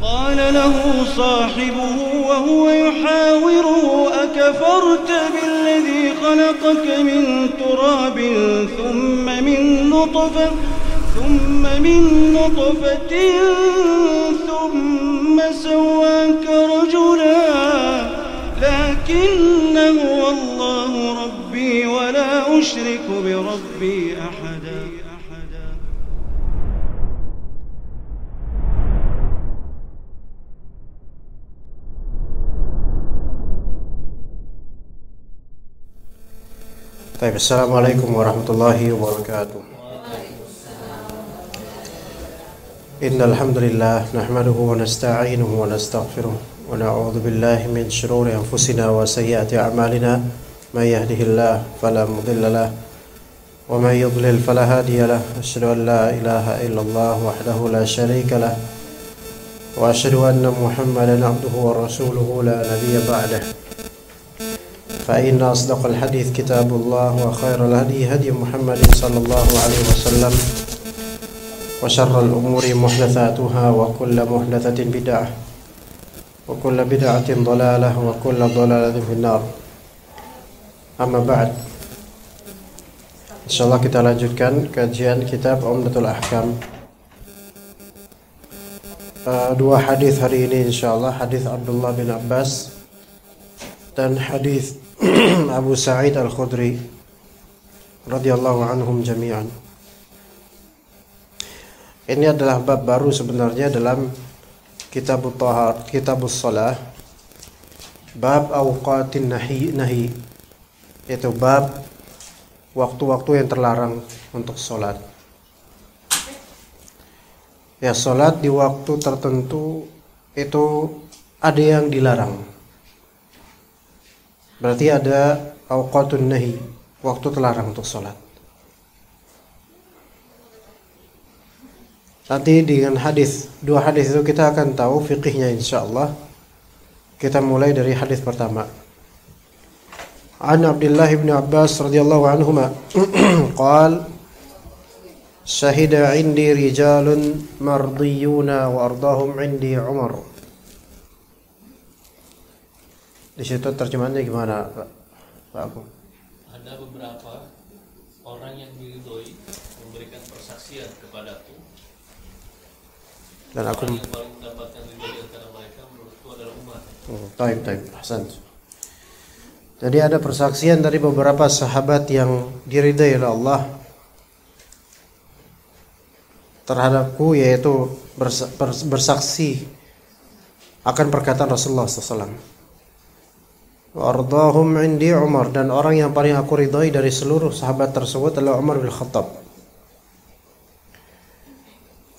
قال له صاحبه وهو يحاوره أكفرت بالذي خلقك من تراب ثم من نطفة ثم سواك رجلا لكن هو الله ربي ولا أشرك بربي أحدا. Assalamualaikum warahmatullahi wabarakatuh. Innal hamdalillah nahmaduhu wa nasta'inuhu wa nastaghfiruh wa na'udzu billahi min shururi anfusina wa sayyiati a'malina may yahdihillahu fala mudilla lahu wa may yudlil fala hadiya lahu. Asyhadu an la ilaha illallah wahdahu la syarika lahu wa asyhadu anna Muhammadan abduhu wa rasuluhu la nabiyya ba'dahu. فإن أصدق الحديث كتاب الله وخير الهدي هدي محمد صلى الله عليه وسلم وشر الأمور محدثاتها وكل محدثة بدعة وكل بدعة ضلالة وكل ضلالة في النار. أما بعد, insyaallah kita lanjutkan kajian kitab Umdatul Ahkam. Dua hadis hari ini insyaallah, hadis Abdullah bin Abbas dan hadis Abu Sa'id Al-Khudri radhiyallahu anhum jami'an. Ini adalah bab baru sebenarnya dalam Kitabus Shalah, bab awqatin nahi, yaitu bab waktu-waktu yang terlarang untuk sholat. Ya, sholat di waktu tertentu itu ada yang dilarang. Berarti ada awqatun nahi, waktu terlarang untuk sholat. Nanti dengan dua hadis itu kita akan tahu fiqihnya insyaallah. Kita mulai dari hadis pertama. An Abdullah bin Abbas radhiyallahu anhuma qala syahida indi rijalun mardiyuna wa ardahum indi Umar. Di situ terjemahannya gimana, Pak Agung? Ada beberapa orang yang diridhoi memberikan persaksian kepadaku. Dan aku yang paling mendapatkan ridho antara mereka menurutku adalah Umar. Taib, Hasan. Jadi ada persaksian dari beberapa sahabat yang diridhai oleh Allah terhadapku, yaitu bersaksi akan perkataan Rasulullah SAW. Wardahum indi Umar, dan orang yang paling aku ridhai dari seluruh sahabat tersebut adalah Umar bin Khattab.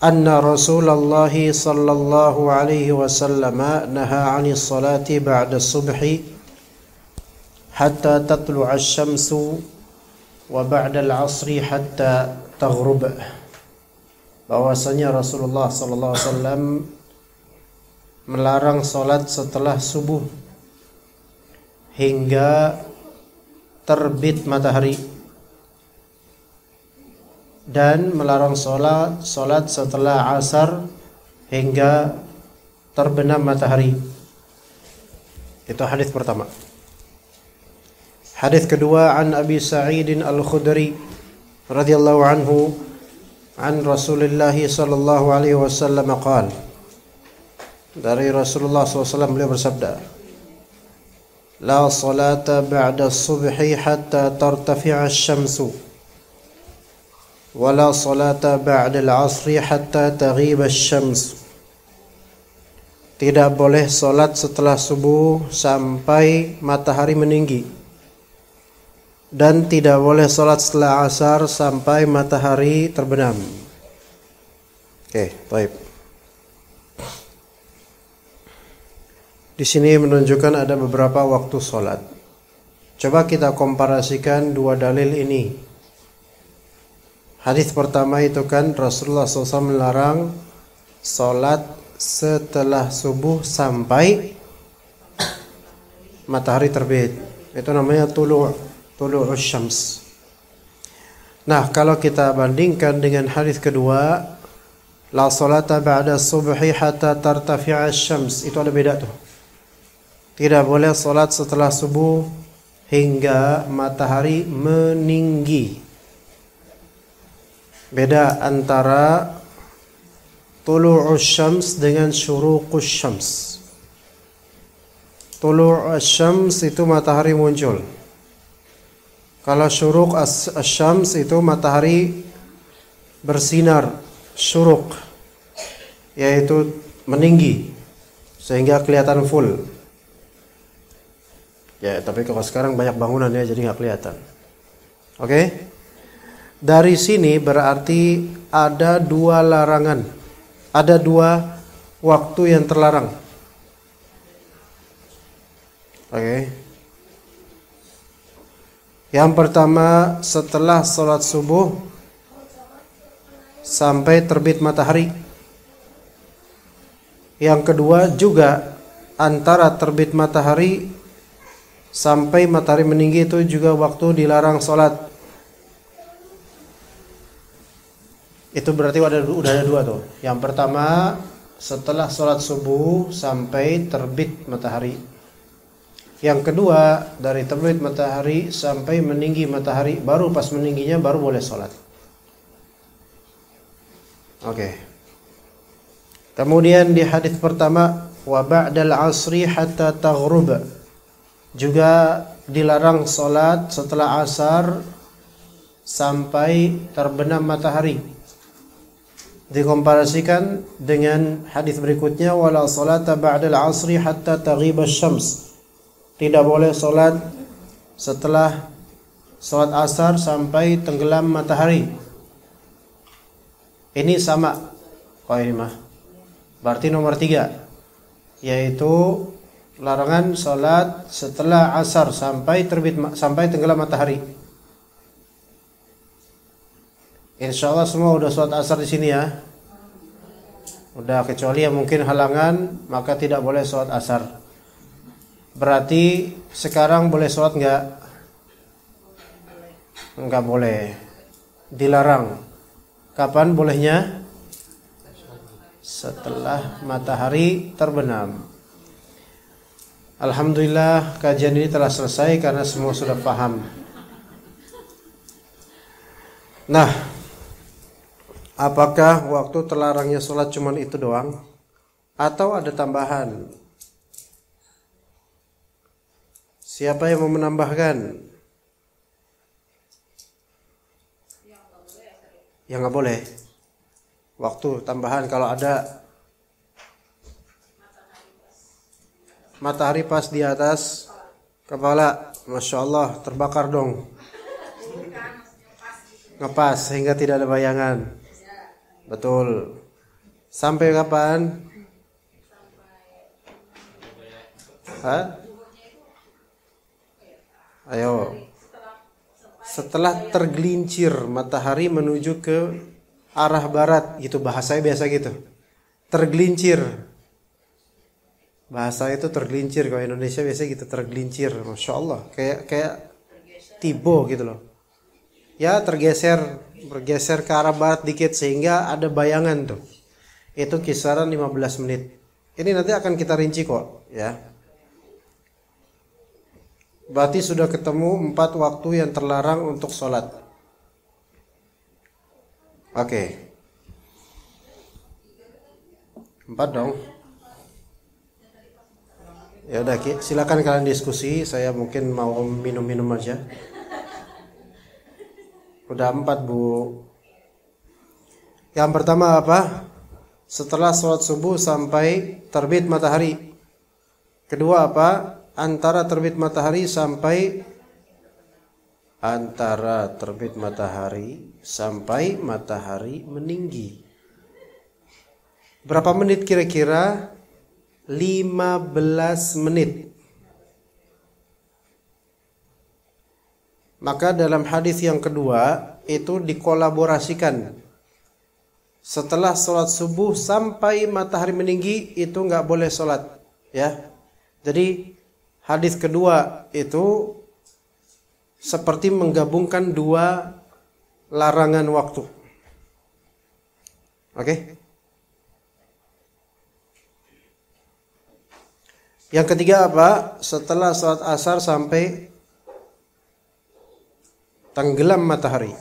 Anna Rasulullah sallallahu alaihi wasallam naha 'ani salati ba'da subhi hatta tatlu'a asy-syamsu wa ba'da al-'asri hatta taghrub. Bahwasanya Rasulullah sallallahu alaihi wasallam melarang salat setelah subuh hingga terbit matahari, dan melarang salat setelah asar hingga terbenam matahari. Itu hadis pertama. Hadis kedua, an Abi Sa'id Al-Khudri radhiyallahu anhu an Rasulullah sallallahu alaihi wasallam qala, dari Rasulullah SAW beliau bersabda, La salata ba'da subhi hatta tartafi'a asy-syamsu wa la salata ba'da al-'asri hatta taghiba asy-syamsu. Tidak boleh salat setelah subuh sampai matahari meninggi, dan tidak boleh salat setelah asar sampai matahari terbenam. Baik. Di sini menunjukkan ada beberapa waktu sholat. Coba kita komparasikan dua dalil ini. Hadis pertama itu kan Rasulullah SAW melarang sholat setelah subuh sampai matahari terbit. Itu namanya tulu'us syams. Nah, kalau kita bandingkan dengan hadis kedua, La salata ba'da subhi hatta tartafi'a syams. Itu ada beda tuh. Tidak boleh salat setelah subuh hingga matahari meninggi. Beda antara tulu'us syams dengan syuruqus syams. Tulu'us syams itu matahari muncul. Kalau syuruq asy-syams itu matahari bersinar, syuruq, yaitu meninggi sehingga kelihatan full. Ya, tapi kalau sekarang banyak bangunan ya, jadi nggak kelihatan. Oke? Dari sini berarti ada dua larangan, ada dua waktu yang terlarang. Oke? Yang pertama setelah sholat subuh sampai terbit matahari. Yang kedua juga antara terbit matahari sampai matahari meninggi itu juga waktu dilarang sholat. Itu berarti udah ada dua tuh. Yang pertama setelah sholat subuh sampai terbit matahari. Yang kedua dari terbit matahari sampai meninggi matahari, baru pas meningginya baru boleh sholat. Oke. Kemudian di hadis pertama wa ba'dal asri hatta taghrub, juga dilarang sholat setelah asar sampai terbenam matahari. Dikomparasikan dengan hadis berikutnya wala salata ba'dal asri hatta taghiba syams. Tidak boleh sholat setelah sholat asar sampai tenggelam matahari. Ini sama kok ini mah. Berarti nomor 3, yaitu larangan sholat setelah asar sampai tenggelam matahari. Insya Allah semua udah sholat asar di sini ya. Udah, kecuali yang mungkin halangan maka tidak boleh sholat asar. Berarti sekarang boleh sholat enggak? Enggak boleh. Dilarang. Kapan bolehnya? Setelah matahari terbenam. Alhamdulillah kajian ini telah selesai karena semua sudah paham. Nah, apakah waktu terlarangnya sholat cuma itu doang? Atau ada tambahan? Siapa yang mau menambahkan? Yang nggak boleh. Waktu tambahan kalau ada. Matahari pas di atas kepala, Masya Allah, terbakar dong. Ngepas sehingga tidak ada bayangan. Betul. Sampai kapan? Hah? Ayo. Setelah tergelincir matahari menuju ke arah barat, gitu bahasanya biasa gitu. Tergelincir. Bahasa itu tergelincir, kalau Indonesia biasa gitu, tergelincir. Masya Allah, kayak tibo gitu loh. Ya, bergeser ke arah barat dikit sehingga ada bayangan tuh. Itu kisaran 15 menit. Ini nanti akan kita rinci kok, ya. Berarti sudah ketemu 4 waktu yang terlarang untuk sholat. Oke. 4 dong. Ya udah, silakan kalian diskusi. Saya mungkin mau minum-minum aja. Udah 4, Bu. Yang pertama apa? Setelah sholat subuh sampai terbit matahari. Kedua apa? Antara terbit matahari sampai matahari meninggi. Berapa menit kira-kira? 15 menit. Maka dalam hadis yang kedua itu dikolaborasikan. Setelah sholat subuh sampai matahari meninggi itu nggak boleh sholat, ya. Jadi hadis kedua itu seperti menggabungkan 2 larangan waktu. Oke? Yang ketiga apa? Setelah salat asar sampai tenggelam matahari.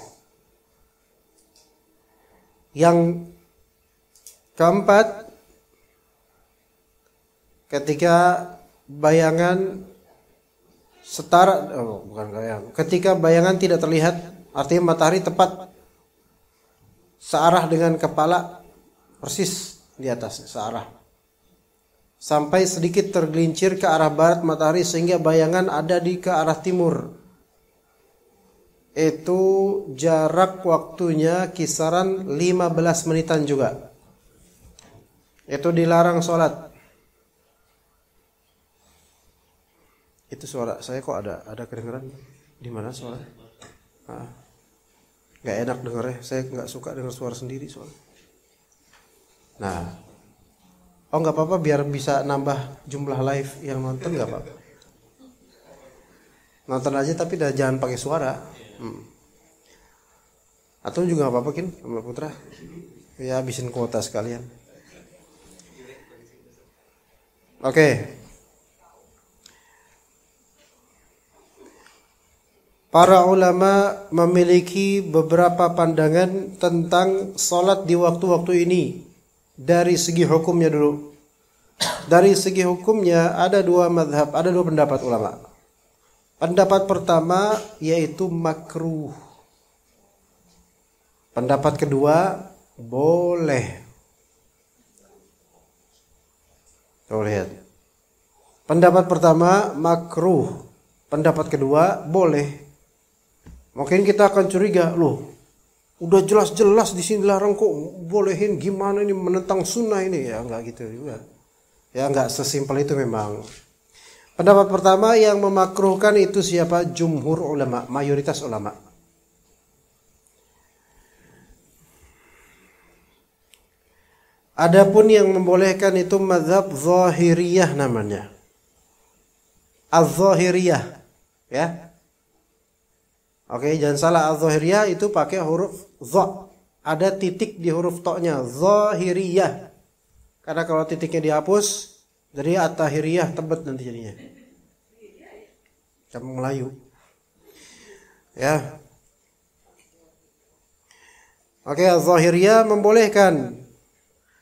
Yang keempat, ketika bayangan setara, ketika bayangan tidak terlihat, artinya matahari tepat searah dengan kepala, persis di atas searah, sampai sedikit tergelincir ke arah barat matahari sehingga bayangan ada di ke arah timur. Itu jarak waktunya kisaran 15 menitan juga. Itu dilarang sholat. Itu suara saya kok ada kedengeran? Di mana suara? Gak enak dengernya. Saya nggak suka dengar suara sendiri soalnya. Nah, nggak apa-apa, biar bisa nambah jumlah live yang nonton, nggak apa-apa. Nonton aja tapi jangan pakai suara. Atau juga nggak apa-apa, Kin, sama Putra. Ya habisin kuota sekalian. Oke. Para ulama memiliki beberapa pandangan tentang sholat di waktu-waktu ini. Dari segi hukumnya dulu. Dari segi hukumnya ada dua madhab, ada dua pendapat ulama. Pendapat pertama yaitu makruh. Pendapat kedua boleh. Tuh lihat. Pendapat pertama makruh. Pendapat kedua boleh. Mungkin kita akan curiga, loh, udah jelas-jelas di sini larang kok bolehin, gimana ini menentang sunnah ini? Ya enggak gitu juga. Ya enggak sesimpel itu memang. Pendapat pertama yang memakruhkan itu siapa? Jumhur ulama, mayoritas ulama. Adapun yang membolehkan itu mazhab Zahiriyah namanya. Az-Zahiriyah, ya. Oke, jangan salah, Az-Zahiriyah itu pakai huruf dha. Ada titik di huruf ta-nya, Zahiriyah. Karena kalau titiknya dihapus, jadi At-Tahiriyah, tebet nanti jadinya. Kamu Melayu. Ya. Oke, Az-Zahiriyah membolehkan.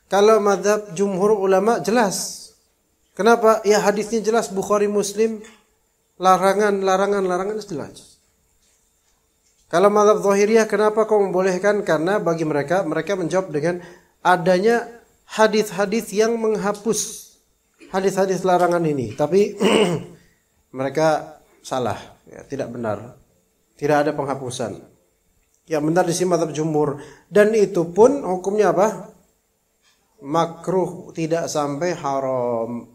Kalau mazhab jumhur ulama jelas. Kenapa? Ya hadisnya jelas, Bukhari Muslim, larangan jelas. Kalau mazhab Zahiriyah kenapa kok membolehkan? Karena bagi mereka menjawab dengan adanya hadis-hadis yang menghapus hadis-hadis larangan ini. Tapi mereka salah, ya, tidak benar. Tidak ada penghapusan. Yang benar di sini mazhab jumhur, dan itu pun hukumnya apa? Makruh, tidak sampai haram.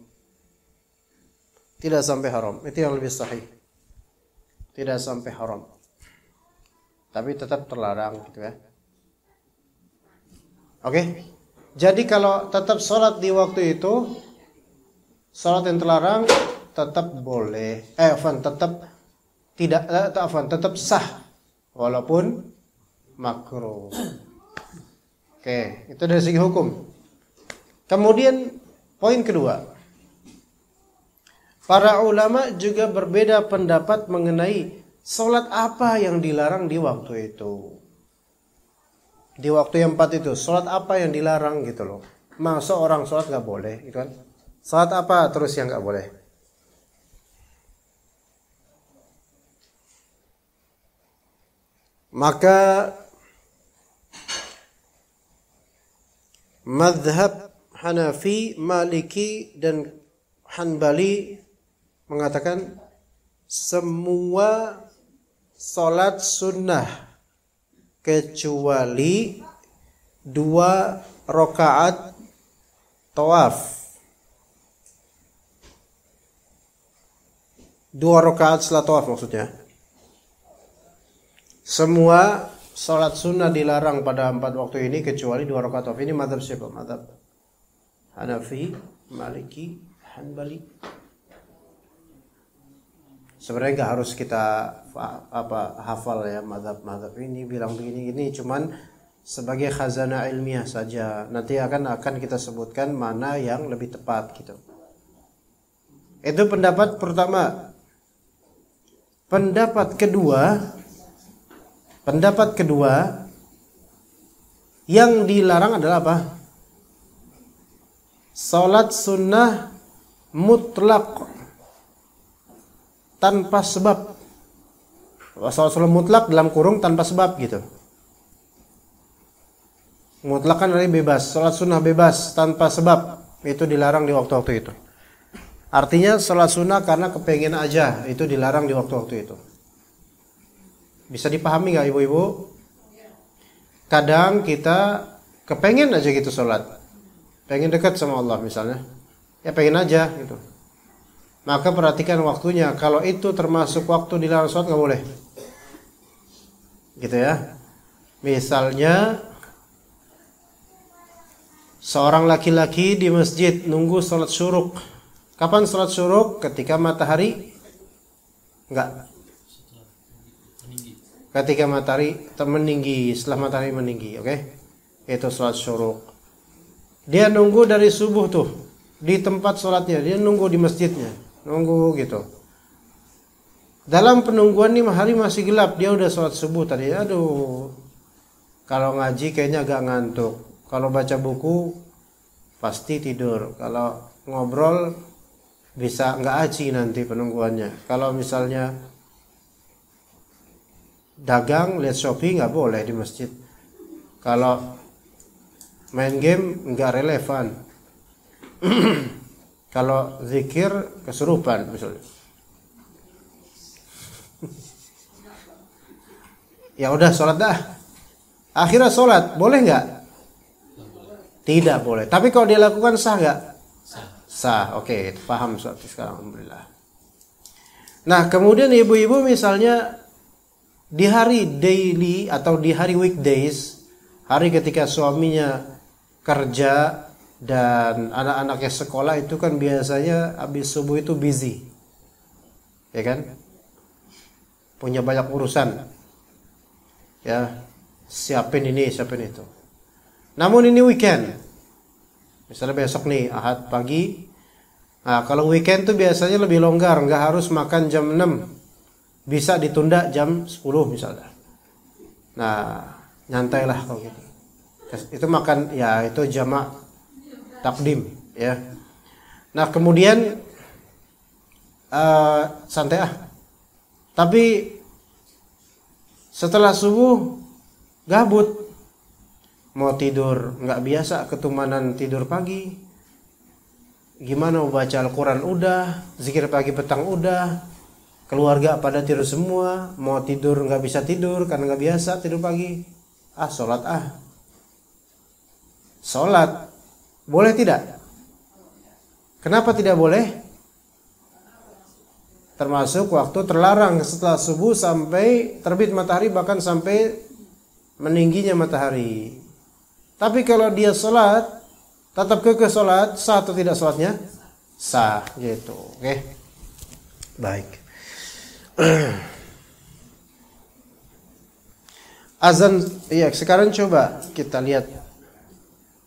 Tidak sampai haram. Itu yang lebih sahih. Tidak sampai haram. Tapi tetap terlarang gitu ya. Oke. Jadi kalau tetap sholat di waktu itu, sholat yang terlarang tetap boleh. Tetap sah walaupun makruh. Oke, itu dari segi hukum. Kemudian poin kedua. Para ulama juga berbeda pendapat mengenai sholat apa yang dilarang di waktu itu. Di waktu yang 4 itu, sholat apa yang dilarang gitu loh. Masa orang sholat gak boleh gitu kan. Sholat apa terus yang gak boleh? Maka mazhab Hanafi, Maliki, dan Hanbali mengatakan semua sholat sunnah kecuali 2 rakaat tawaf. 2 rakaat setelah tawaf maksudnya. Semua sholat sunnah dilarang pada 4 waktu ini kecuali 2 rakaat tawaf. Ini mazhab siapa? Mazhab Hanafi, Maliki, Hanbali. Sebenarnya nggak harus kita hafal ya mazhab ini bilang begini, cuman sebagai khazanah ilmiah saja. Nanti akan kita sebutkan mana yang lebih tepat gitu. Itu pendapat pertama. Pendapat kedua yang dilarang adalah apa? Salat sunnah mutlak tanpa sebab. Salat sunnah mutlak dalam kurung tanpa sebab gitu. Mutlak kan dari bebas. Salat sunnah bebas tanpa sebab itu dilarang di waktu-waktu itu. Artinya salat sunnah karena kepengen aja, itu dilarang di waktu-waktu itu. Bisa dipahami nggak ibu-ibu? Kadang kita kepengen aja gitu salat, pengen dekat sama Allah misalnya, ya pengen aja gitu. Maka perhatikan waktunya. Kalau itu termasuk waktu dilarang salat nggak boleh, gitu ya. Misalnya seorang laki-laki di masjid nunggu salat syuruk. Kapan salat syuruk? Ketika matahari ketika matahari meninggi, setelah matahari meninggi, oke? Itu salat syuruk. Dia nunggu dari subuh tuh di tempat salatnya, dia nunggu di masjidnya, nunggu gitu. Dalam penungguan nih hari masih gelap, dia udah salat subuh tadi. Aduh, kalau ngaji kayaknya agak ngantuk. Kalau baca buku pasti tidur. Kalau ngobrol bisa nggak aji nanti penungguannya. Kalau misalnya dagang, lihat Shopee nggak boleh di masjid. Kalau main game nggak relevan. Kalau zikir kesurupan misalnya. Ya udah sholat dah. Akhirnya sholat boleh nggak? Tidak boleh. Tapi kalau dia lakukan sah nggak? Sah. Oke, paham sekarang. Alhamdulillah. Nah kemudian ibu-ibu misalnya di hari daily atau di hari weekdays, hari ketika suaminya kerja dan anak-anaknya sekolah, itu kan biasanya habis subuh itu busy, ya kan? Punya banyak urusan, ya, siapin ini, siapin itu. Namun ini weekend, misalnya besok nih Ahad pagi. Nah kalau weekend tuh biasanya lebih longgar, nggak harus makan jam 6. Bisa ditunda jam 10 misalnya. Nah, nyantailah kalau gitu. Itu makan ya, itu jamak takdim ya. Nah, kemudian santai Tapi setelah subuh gabut. Mau tidur nggak biasa, ketumanan tidur pagi. Gimana mau baca Al-Quran udah, zikir pagi petang udah. Keluarga pada tidur semua, mau tidur nggak bisa tidur karena nggak biasa tidur pagi. Sholat Sholat boleh tidak? Kenapa tidak boleh? Termasuk waktu terlarang setelah subuh sampai terbit matahari, bahkan sampai meningginya matahari. Tapi kalau dia sholat, tetap kekeh sholat, sah atau tidak sholatnya? Sah, gitu. Oke, baik. Azan, iya. Sekarang coba kita lihat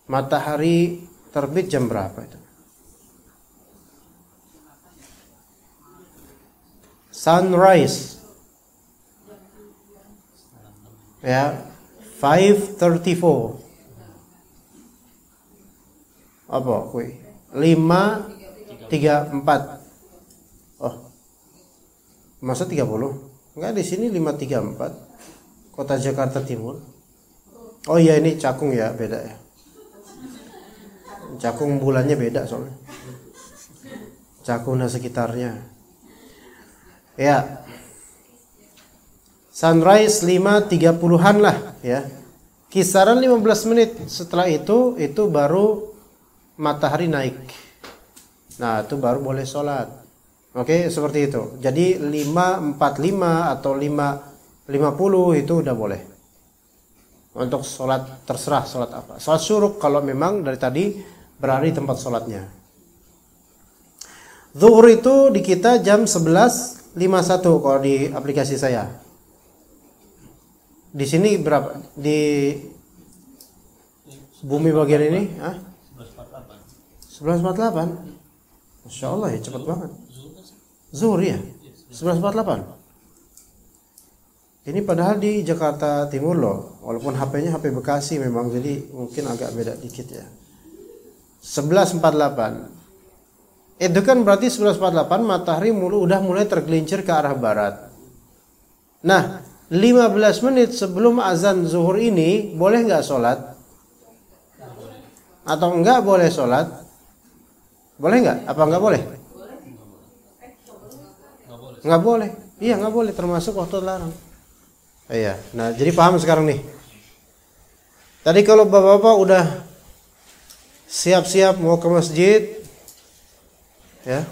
matahari terbit jam berapa itu? Sunrise, ya, 5:34. Apa? 5:34. Masa 30? Enggak, di sini 5:34. Kota Jakarta Timur. Oh iya, ini Cakung ya, beda ya. Cakung bulannya beda soalnya. Cakung dan sekitarnya. Ya. Sunrise 5:30-an lah ya. Kisaran 15 menit setelah itu baru matahari naik. Nah, itu baru boleh sholat. Oke, seperti itu. Jadi 5:45 atau 5:50 itu udah boleh. Untuk sholat, terserah sholat apa. Sholat syuruk kalau memang dari tadi berada di tempat sholatnya. Zuhur itu di kita jam 11:51 kalau di aplikasi saya. Di sini berapa? Di bumi bagian ini? 11:48. Masya Allah ya, cepat banget. Zuhur ya, 11.48. Ini padahal di Jakarta Timur loh, walaupun HP-nya HP Bekasi memang, jadi mungkin agak beda dikit ya. 11.48. Itu kan berarti 11.48 matahari udah mulai tergelincir ke arah barat. Nah, 15 menit sebelum azan zuhur ini boleh nggak sholat? Atau nggak boleh sholat? Boleh nggak? Apa nggak boleh? Nggak boleh. Iya, nggak boleh, termasuk waktu larang. Iya. Nah, jadi paham sekarang nih. Tadi kalau bapak-bapak udah siap-siap mau ke masjid, ya,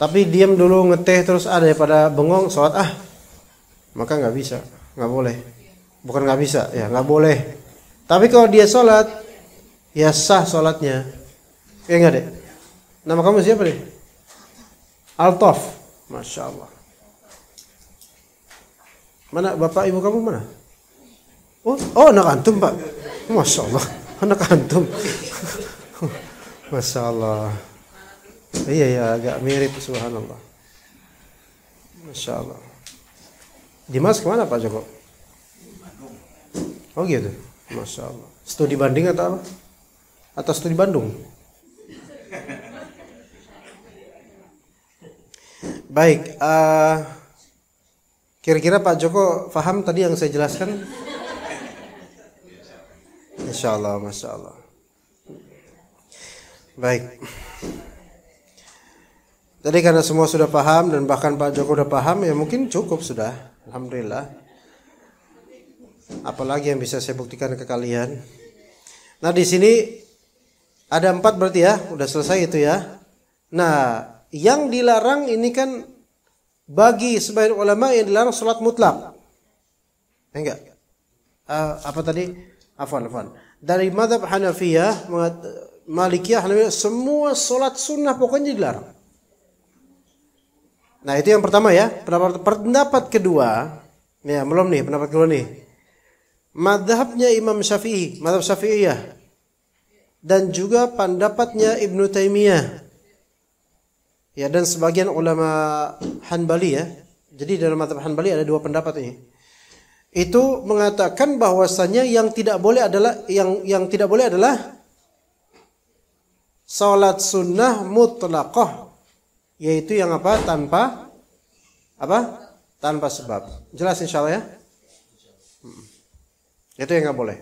tapi diam dulu ngeteh terus daripada bengong sholat maka nggak bisa, nggak boleh. Bukan nggak bisa, ya nggak boleh. Tapi kalau dia sholat, ya sah sholatnya. Ya nggak deh. Nama kamu siapa deh? Altof, masya Allah. Mana bapak ibu kamu mana? Oh anak antum pak, masya Allah, anak antum. Masya Allah. Iya ya, agak mirip, subhanallah. Masya Allah. Dimas kemana Pak Joko? Oh gitu, masya Allah. Studi banding atau apa? Atau studi Bandung? Baik, kira-kira Pak Joko paham tadi yang saya jelaskan? Insya Allah, masya Allah. Baik. Jadi karena semua sudah paham dan bahkan Pak Joko sudah paham, ya mungkin cukup sudah. Alhamdulillah. Apalagi yang bisa saya buktikan ke kalian? Nah, di sini ada 4 berarti ya, udah selesai itu ya. Nah, yang dilarang ini kan bagi sebagian ulama yang dilarang salat mutlak. Enggak. Apa tadi? Afwan. Dari mazhab Hanafiyah, Malikiyah, Hanafiyah, semua salat sunnah pokoknya dilarang. Nah, itu yang pertama ya. Pendapat kedua, ya belum nih, pendapat kedua nih. Mazhabnya Imam Syafi'i, mazhab Syafi'iyah. Dan juga pendapatnya Ibnu Taimiyah. Ya, dan sebagian ulama Hanbali ya. Jadi dalam mazhab Hanbali ada 2 pendapat ini. Itu mengatakan bahwasanya yang tidak boleh adalah salat sunnah mutlaqah. Yaitu yang apa? Tanpa sebab. Jelas insyaallah ya? Itu yang nggak boleh.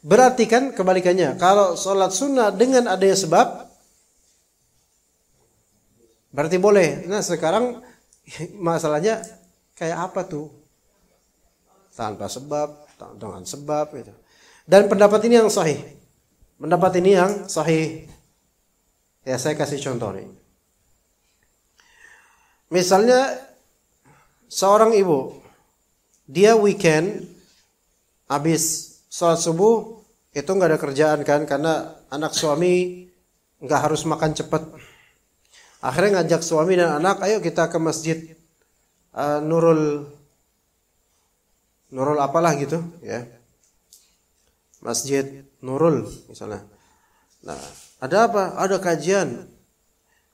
Berarti kan kebalikannya. Kalau sholat sunnah dengan adanya sebab, berarti boleh. Nah, sekarang masalahnya kayak apa tuh? Tanpa sebab, dengan sebab gitu. Dan pendapat ini yang sahih. Pendapat ini yang sahih. Ya, saya kasih contoh nih. Misalnya seorang ibu, dia weekend habis sholat subuh itu nggak ada kerjaan kan, karena anak suami nggak harus makan cepat. Akhirnya ngajak suami dan anak, ayo kita ke masjid Nurul apalah gitu ya, Masjid Nurul misalnya. Nah, ada apa? Ada kajian.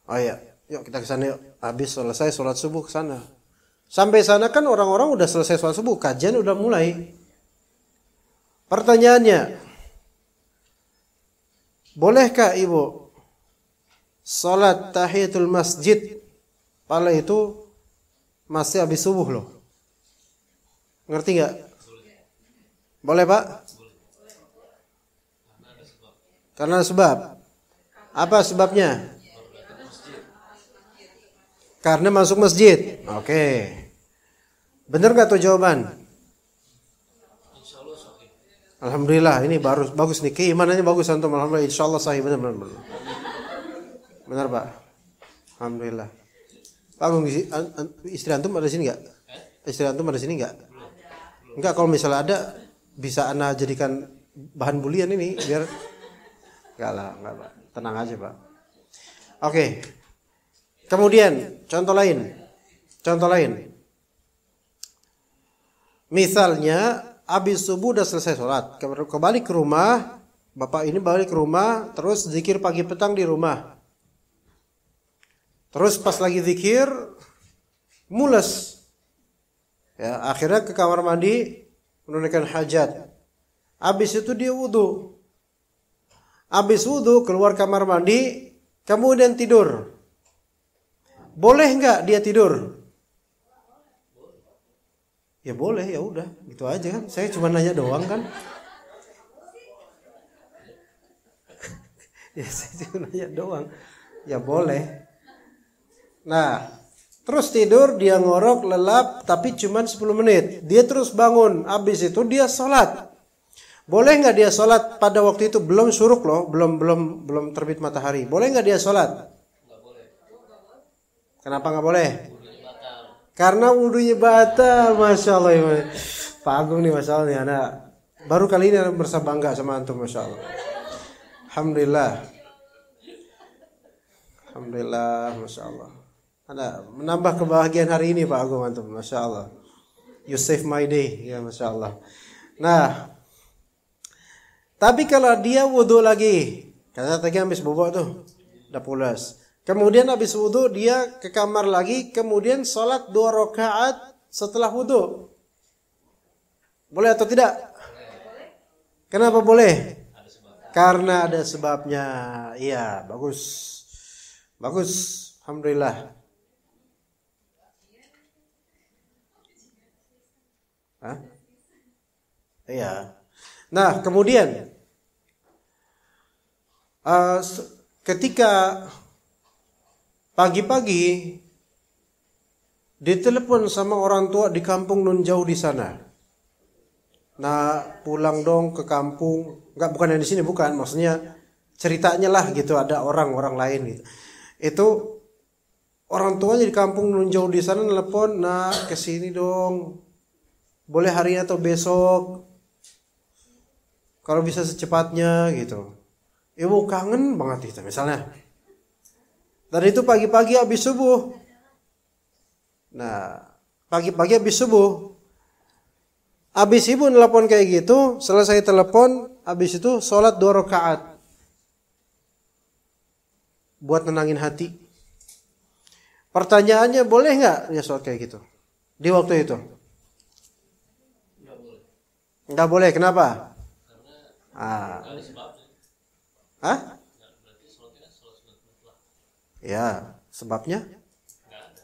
Oh ya, yuk kita ke sana yuk. Habis selesai sholat subuh ke sana. Sampai sana kan orang-orang udah selesai sholat subuh, kajian udah mulai. Pertanyaannya, bolehkah ibu sholat tahiyatul masjid pada itu masih habis subuh loh? Ngerti nggak? Boleh Pak? Karena sebab. Apa sebabnya? Karena masuk masjid. Oke. Benar nggak tuh jawaban? Alhamdulillah, ini bagus nih. Keimanannya bagus antum. Alhamdulillah, insyaallah sahih, benar. Benar Pak. Alhamdulillah. Pak, istri antum ada sini enggak? Istri antum ada sini enggak? Enggak, kalau misalnya ada bisa ana jadikan bahan bulian ini biar enggak Pak. Tenang aja Pak. Oke. Kemudian contoh lain. Misalnya habis subuh udah selesai sholat, kembali ke rumah, Bapak ini balik ke rumah, terus zikir pagi petang di rumah. Terus pas lagi zikir, mules. Ya, akhirnya ke kamar mandi menunaikan hajat. Habis itu dia wudu. Habis wudu keluar kamar mandi, kemudian tidur. Boleh nggak dia tidur? Ya boleh, ya udah, gitu aja kan. Saya cuma nanya doang kan. Ya saya cuma nanya doang. Ya boleh. Nah, terus tidur, dia ngorok, lelap, tapi cuma 10 menit. Dia terus bangun, habis itu dia sholat. Boleh nggak dia sholat pada waktu itu? Belum syuruk loh, belum terbit matahari. Boleh nggak dia sholat? Nggak boleh. Kenapa nggak boleh? Wudhunya batal. Karena wudhunya batal, masya Allah. Pak Agung nih, masya Allah nih, anak baru kali ini merasa bangga sama antum, masya Allah. Alhamdulillah, alhamdulillah, masya Allah. Anda menambah kebahagiaan hari ini, Pak Agung, antum, masya Allah. You save my day, ya masya Allah. Nah, tapi kalau dia wudhu lagi, karena tadi habis bobok tuh, udah pulas. Kemudian habis wudhu dia ke kamar lagi, kemudian sholat 2 rakaat setelah wudhu. Boleh atau tidak? Kenapa boleh? Karena ada sebabnya. Iya, bagus. Bagus, alhamdulillah. Hah? Iya. Nah, kemudian ketika pagi-pagi ditelepon sama orang tua di kampung nun jauh di sana. Nah, pulang dong ke kampung. Enggak, bukan yang di sini, bukan. Maksudnya ceritanya lah gitu, ada orang-orang lain gitu. Itu orang tuanya di kampung nun jauh di sana telepon, "Nak, ke sini dong. Boleh hari ini atau besok? Kalau bisa secepatnya," gitu. Ibu kangen banget itu misalnya. Dan itu pagi-pagi habis subuh. Nah, pagi-pagi habis subuh. Habis ibu nelpon kayak gitu, selesai telepon, habis itu sholat 2 rakaat. Buat nenangin hati. Pertanyaannya, boleh nggak ya sholat kayak gitu? Di waktu itu? Nggak boleh, kenapa? Ada sebabnya. Hah? Berarti sholatnya kan sholat sunat mutlak. Ya, sebabnya? Nggak ada.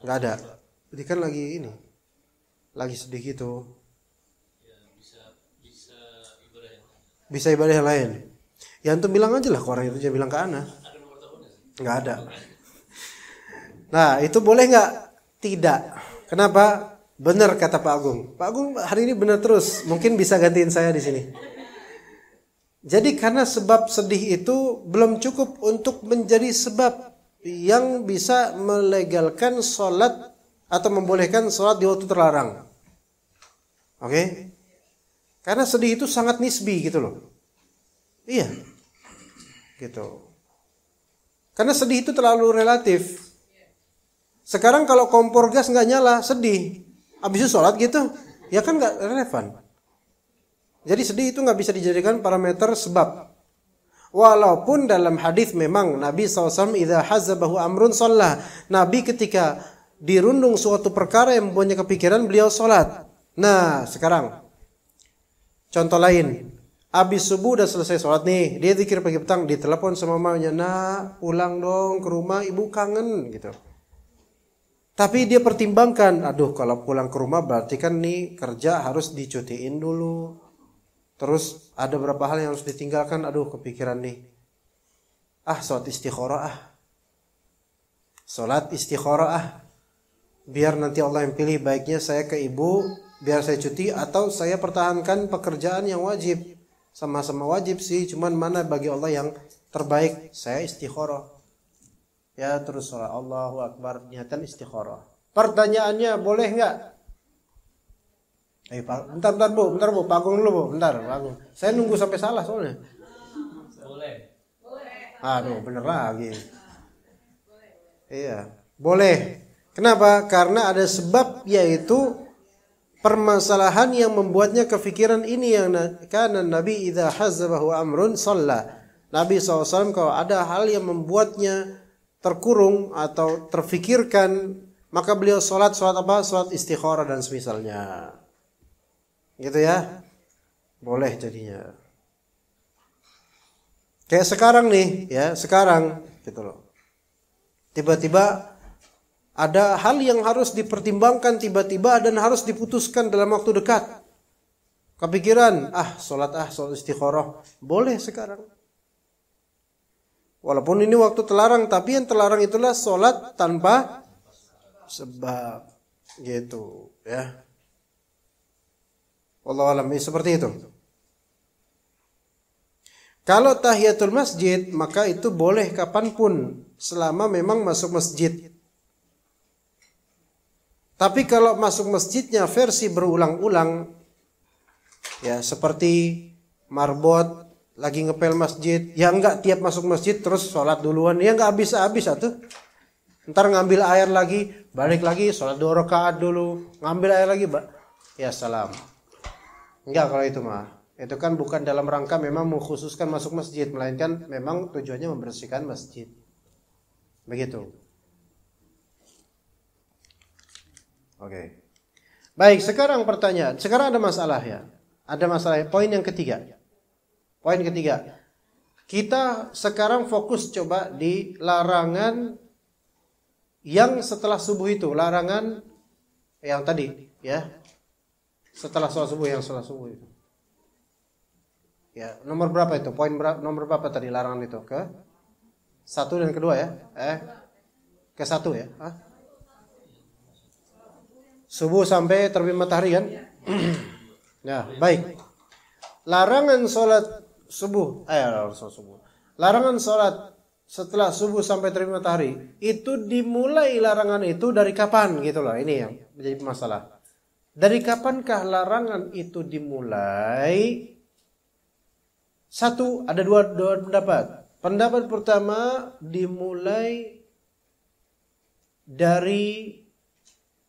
Nggak ada. Jadi kan lagi ini, lagi sedih gitu. Ya bisa ibadah yang lain. Bisa ibadah yang lain. Ya antum bilang aja lah ke orang itu, jangan bilang ke ana. Ada nomor teleponnya sih? Nggak ada. Nah, itu boleh nggak? Tidak. Kenapa? Benar kata Pak Agung. Pak Agung hari ini benar terus. Mungkin bisa gantiin saya di sini. Jadi karena sebab sedih itu belum cukup untuk menjadi sebab yang bisa melegalkan sholat atau membolehkan sholat di waktu terlarang. Oke? Karena sedih itu sangat nisbi gitu loh. Iya. Gitu. Karena sedih itu terlalu relatif. Sekarang kalau kompor gas nggak nyala, sedih. Habis itu sholat gitu, ya kan nggak relevan. Jadi sedih itu nggak bisa dijadikan parameter sebab. Walaupun dalam hadis memang Nabi SAW idza hazabahu amrun sholat. Nabi ketika dirundung suatu perkara yang mempunyai kepikiran, beliau sholat. Nah sekarang contoh lain. Habis subuh udah selesai sholat nih, dia zikir pagi petang, ditelepon sama mamanya, "Nak, pulang dong ke rumah, ibu kangen," gitu. Tapi dia pertimbangkan, aduh kalau pulang ke rumah berarti kan nih kerja harus dicutiin dulu. Terus ada beberapa hal yang harus ditinggalkan, aduh kepikiran nih. Sholat istikharah Sholat istikharah biar nanti Allah yang pilih, baiknya saya ke ibu, biar saya cuti atau saya pertahankan pekerjaan yang wajib. Sama-sama wajib sih, cuman mana bagi Allah yang terbaik, saya istikharah. Ya terus sholat Allahu Akbar, niatan istikharah. Pertanyaannya, boleh nggak? Bentar bu, Pak Agung dulu bu, bentar Pak Agung. Saya nunggu sampai salah soalnya. Boleh. Aduh, bener lagi. Iya, boleh. Kenapa? Karena ada sebab, yaitu permasalahan yang membuatnya kefikiran ini yang karena Nabi idza hazabahu amrun shalla. Nabi SAW kalau ada hal yang membuatnya terkurung atau terfikirkan, maka beliau sholat apa? Sholat istikharah dan semisalnya. Gitu ya. Boleh jadinya. Kayak sekarang nih, ya, sekarang gitu loh. Tiba-tiba ada hal yang harus dipertimbangkan tiba-tiba dan harus diputuskan dalam waktu dekat. Kepikiran, sholat istikharah. Boleh sekarang. Walaupun ini waktu terlarang, tapi yang terlarang itulah sholat tanpa sebab. Gitu, ya. Wallahu a'lam, seperti itu. Kalau tahiyatul masjid, maka itu boleh kapanpun, selama memang masuk masjid. Tapi kalau masuk masjidnya versi berulang-ulang, ya seperti marbot, lagi ngepel masjid, ya enggak tiap masuk masjid terus sholat duluan, ya enggak habis-habis atuh. Ntar ngambil air lagi, balik lagi, sholat 2 rakaat dulu, ngambil air lagi, ya salam. Enggak kalau itu mah. Itu kan bukan dalam rangka memang mengkhususkan masuk masjid, melainkan memang tujuannya membersihkan masjid. Begitu. Oke. Baik, sekarang pertanyaan. Sekarang ada masalah ya. Ada masalah. Poin yang ketiga. Poin ketiga. Kita sekarang fokus coba di larangan yang setelah subuh itu. Larangan yang tadi ya. Setelah sholat subuh, yang setelah subuh itu. Ya, nomor berapa itu? Poin nomor berapa tadi larangan itu? Ke 1 dan kedua ya? Ke 1 ya? Subuh sampai terbit matahari kan? Ya, baik. Larangan sholat subuh. Larangan sholat setelah subuh sampai terbit matahari. Itu dimulai larangan itu dari kapan gitu loh. Ini yang menjadi masalah. Dari kapankah larangan itu dimulai? Satu, ada dua pendapat. Pendapat pertama dimulai dari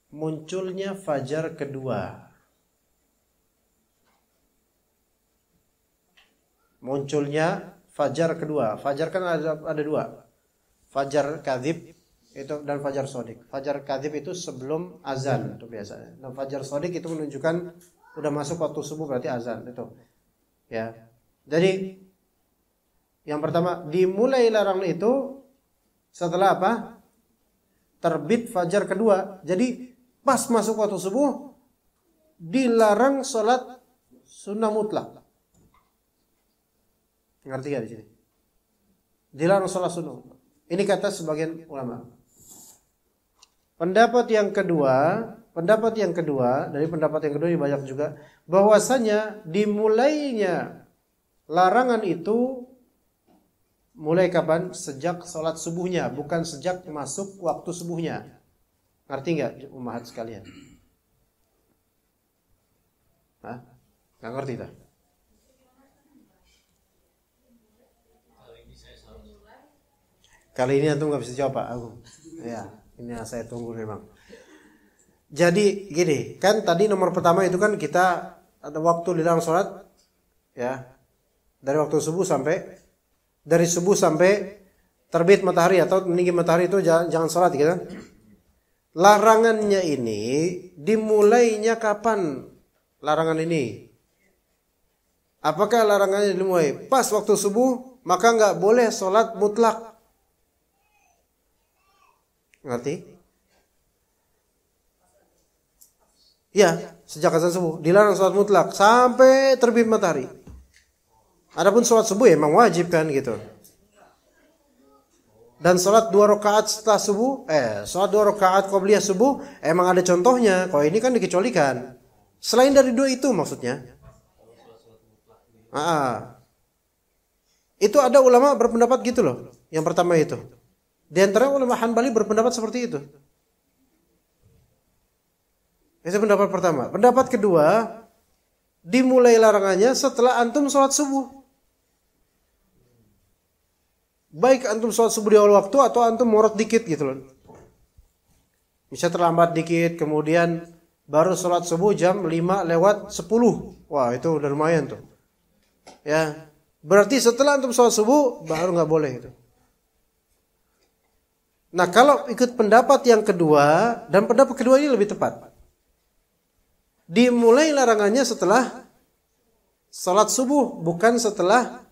munculnya fajar kedua. Munculnya fajar kedua. Fajar kan ada dua. Fajar kadzib itu dan fajar shadiq. Fajar kadzib itu sebelum azan itu biasanya. Dan fajar shadiq itu menunjukkan udah masuk waktu subuh berarti azan itu. Ya. Jadi yang pertama dimulai larangan itu setelah apa? Terbit fajar kedua. Jadi pas masuk waktu subuh dilarang sholat sunnah mutlak. Ngerti gak di sini? Dilarang sholat sunnah mutlak. Ini kata sebagian ulama. Pendapat yang kedua dari pendapat yang kedua banyak juga bahwasanya dimulainya larangan itu mulai kapan? Sejak sholat subuhnya, bukan sejak masuk waktu subuhnya. Ngerti nggak, ummahat sekalian? Hah? Nggak ngerti tak? Kali ini antum nggak bisa jawab Pak Agung. Ya, ini yang saya tunggu memang. Jadi gini, kan tadi nomor pertama itu kan kita ada waktu di dalam sholat, ya. Dari waktu subuh sampai terbit matahari atau meninggi matahari itu jangan sholat gitu kan. Larangannya ini dimulainya kapan? Larangan ini. Apakah larangannya dimulai pas waktu subuh? Maka nggak boleh sholat mutlak. Ngerti? Ya, sejak azan subuh dilarang sholat mutlak sampai terbit matahari. Adapun sholat subuh emang wajib kan gitu. Dan sholat 2 rakaat setelah subuh, sholat 2 rakaat qobliyah subuh emang ada contohnya. Kalau ini kan dikecualikan. Selain dari 2 itu maksudnya. Itu ada ulama berpendapat gitu loh. Yang pertama itu. Di antara ulama Hanbali berpendapat seperti itu. Itu pendapat pertama. Pendapat kedua, dimulai larangannya setelah antum sholat subuh. Baik antum sholat subuh di awal waktu atau antum morot dikit gitu loh. Bisa terlambat dikit, kemudian baru sholat subuh jam 5:10. Wah, itu udah lumayan tuh. Ya, berarti setelah antum sholat subuh baru nggak boleh itu. Nah, kalau ikut pendapat yang kedua, dan pendapat kedua ini lebih tepat, dimulai larangannya setelah sholat subuh, bukan setelah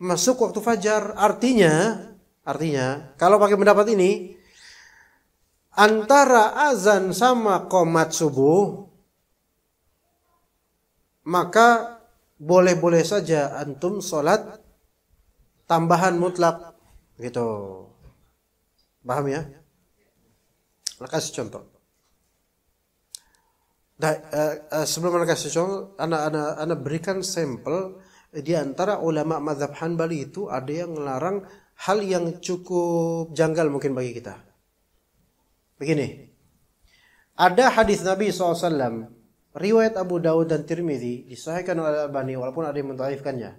masuk waktu fajar. Artinya kalau pakai pendapat ini, antara azan sama qomat subuh, maka boleh-boleh saja antum sholat tambahan mutlak, gitu. Paham ya? Nah, kasih contoh. Nah, sebelum anda kasih contoh, anda berikan sampel di antara ulama mazhab Hanbali itu ada yang melarang hal yang cukup janggal mungkin bagi kita. Begini, ada hadis Nabi SAW, riwayat Abu Dawud dan Tirmidzi, disahihkan oleh Al-Albani walaupun ada yang mendhaifkannya.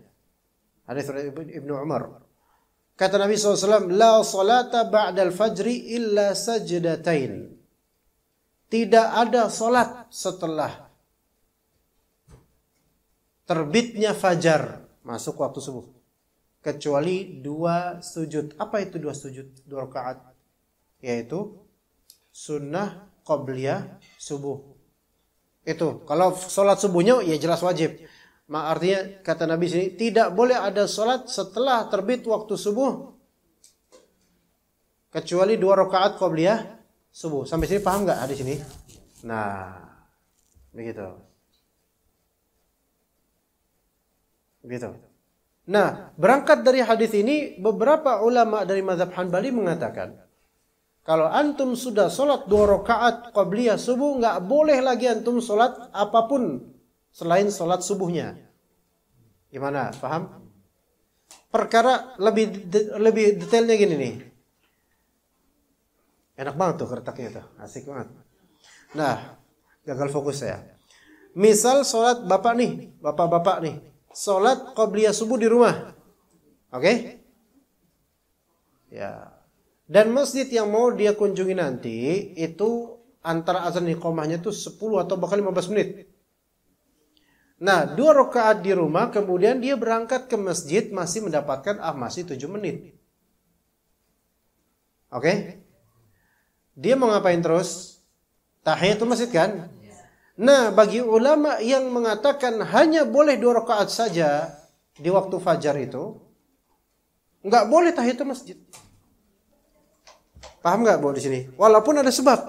Hadis Ibnu Umar. Kata Nabi SAW, la salata ba'dal fajri illa sajdatain. Tidak ada salat setelah terbitnya fajar, masuk waktu subuh, kecuali 2 sujud. Apa itu 2 sujud? 2 rakaat, yaitu sunnah qobliyah subuh. Itu kalau sholat subuhnya ya jelas wajib. Artinya kata Nabi sini tidak boleh ada sholat setelah terbit waktu subuh kecuali 2 rakaat qobliyah subuh. Sampai sini paham nggak hadis ini? Nah, begitu. Nah, berangkat dari hadis ini, beberapa ulama dari mazhab Hanbali mengatakan, kalau antum sudah sholat 2 rakaat qabliyah subuh, nggak boleh lagi antum sholat apapun selain sholat subuhnya. Gimana? Paham? Perkara lebih detailnya gini nih. Enak banget tuh kertaknya tuh, asik banget. Nah, gagal fokus saya. Misal sholat bapak-bapak nih, sholat qabliyah subuh di rumah, oke? Ya. Dan masjid yang mau dia kunjungi nanti itu antara azan iqamahnya itu 10 atau bahkan 15 menit. Nah, 2 rakaat di rumah, kemudian dia berangkat ke masjid masih mendapatkan masih 7 menit. Oke? Dia mau ngapain terus? Tahiyatul masjid kan? Nah, bagi ulama yang mengatakan hanya boleh 2 rakaat saja di waktu fajar itu, nggak boleh tahiyatul masjid. Paham nggak bahwa di sini? Walaupun ada sebab,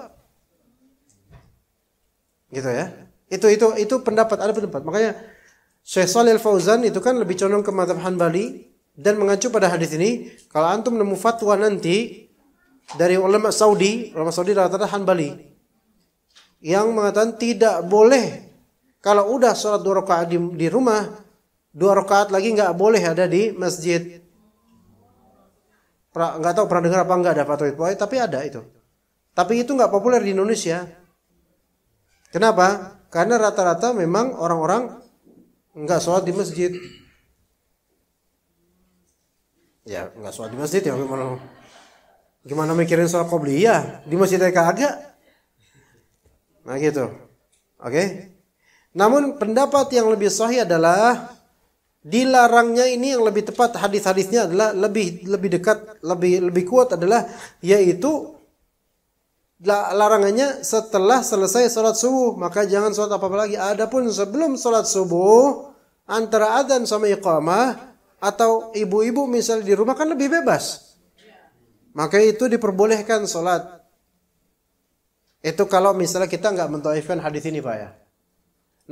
gitu ya. Itu pendapat, ada pendapat. Makanya Syekh Shalih Al-Fauzan itu kan lebih condong ke mazhab Hanbali dan mengacu pada hadis ini. Kalau antum nemu fatwa nanti dari ulama Saudi rata-rata Hanbali yang mengatakan tidak boleh kalau udah sholat 2 rakaat di rumah, 2 rakaat lagi nggak boleh ada di masjid. Nggak tahu pernah dengar apa enggak ada fatwa itu, tapi ada itu. Tapi itu nggak populer di Indonesia. Kenapa? Karena rata-rata memang orang-orang nggak sholat di masjid. Ya nggak sholat di masjid ya gimana mikirin sholat qobliyah di masjid aja kagak. Nah gitu, oke. Namun pendapat yang lebih sahih adalah dilarangnya ini, yang lebih tepat hadis-hadisnya adalah lebih dekat, lebih kuat adalah yaitu larangannya setelah selesai sholat subuh, maka jangan sholat apa-apa lagi. Adapun sebelum sholat subuh antara adzan sama iqamah atau ibu-ibu misalnya di rumah kan lebih bebas, maka itu diperbolehkan sholat. Itu kalau misalnya kita nggak mendhaifkan hadis ini, Pak ya.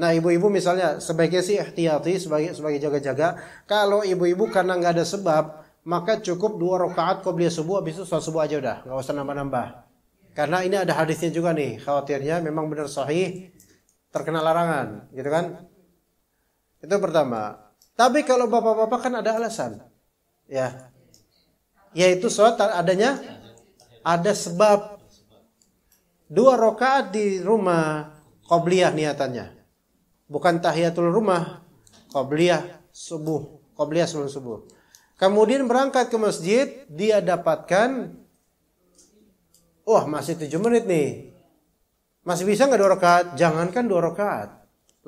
Nah, ibu-ibu misalnya sebaiknya sih ihtiyati sebagai jaga-jaga. Kalau ibu-ibu karena nggak ada sebab, maka cukup 2 rakaat qabliyah subuh, habis itu sholat subuh aja udah, nggak usah nambah-nambah. Karena ini ada hadisnya juga nih, khawatirnya memang benar sahih terkena larangan, gitu kan? Itu pertama. Tapi kalau bapak-bapak kan ada alasan, ya, yaitu sholat adanya ada sebab. 2 rakaat di rumah qabliyah niatannya, bukan tahiyatul rumah, qabliyah subuh, qabliyah sebelum subuh. Kemudian berangkat ke masjid, dia dapatkan masih 7 menit nih. Masih bisa nggak 2 rakaat? Jangankan 2 rakaat.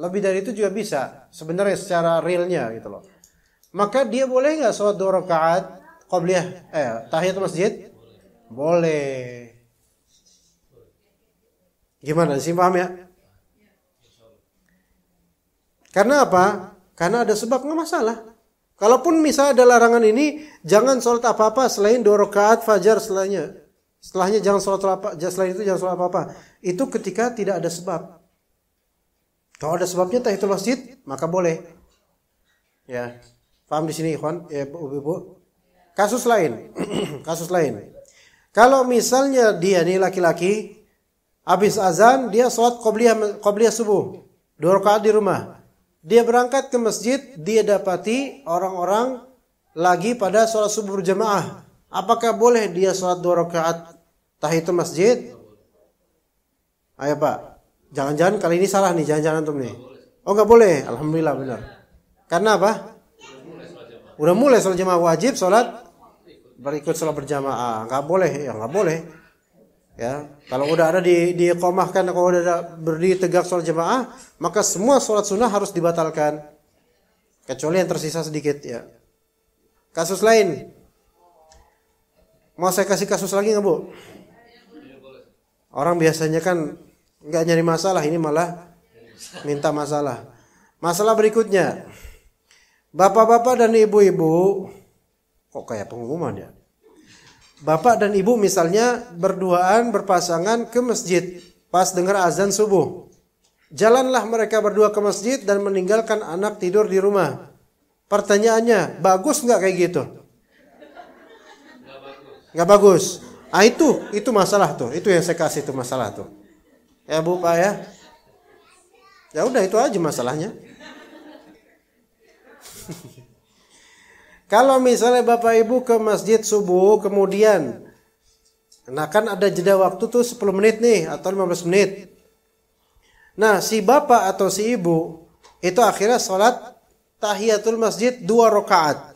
Lebih dari itu juga bisa. Sebenarnya secara realnya gitu loh. Maka dia boleh nggak sholat 2 rakaat qabliyah tahiyatul masjid? Boleh. Gimana sih, paham ya? Karena apa? Karena ada sebab, nggak masalah. Kalaupun misalnya ada larangan ini, jangan sholat apa-apa selain 2 rakaat fajar setelahnya. Setelahnya jangan sholat apa, selain itu jangan sholat apa-apa. Itu ketika tidak ada sebab. Kalau ada sebabnya tahiyatul masjid, maka boleh. Ya, paham di sini, ikhwan? Ya, ibu-ibu. Kasus lain, kasus lain. Kalau misalnya dia nih laki-laki, habis azan dia sholat qabliyah subuh, 2 rakaat di rumah. Dia berangkat ke masjid, dia dapati orang-orang lagi pada sholat subuh berjamaah. Apakah boleh dia sholat 2 rakaat tahiyatul masjid? Ayo Pak, jangan-jangan kali ini salah nih, jangan-jangan antum nih. Oh nggak boleh, alhamdulillah benar. Karena apa? Udah mulai sholat jamaah, wajib sholat berikut sholat berjamaah. Nggak boleh, ya nggak boleh. Ya, kalau udah ada diqomahkan, kalau udah ada berdiri tegak sholat jamaah, maka semua sholat sunnah harus dibatalkan, kecuali yang tersisa sedikit ya. Kasus lain, mau saya kasih kasus lagi nggak Bu? Orang biasanya kan nggak nyari masalah, ini malah minta masalah. Masalah berikutnya, bapak-bapak dan ibu-ibu, kok kayak pengumuman ya? Bapak dan ibu misalnya berduaan berpasangan ke masjid pas dengar azan subuh. Jalanlah mereka berdua ke masjid dan meninggalkan anak tidur di rumah. Pertanyaannya, bagus nggak kayak gitu? Nggak bagus. Ah itu masalah tuh. Itu yang saya kasih tuh masalah tuh. Ya Bu Pak ya. Ya udah itu aja masalahnya. Kalau misalnya Bapak Ibu ke masjid subuh, kemudian nah kan ada jeda waktu tuh 10 menit nih atau 15 menit. Nah, si bapak atau si ibu itu akhirnya sholat tahiyatul masjid 2 rakaat.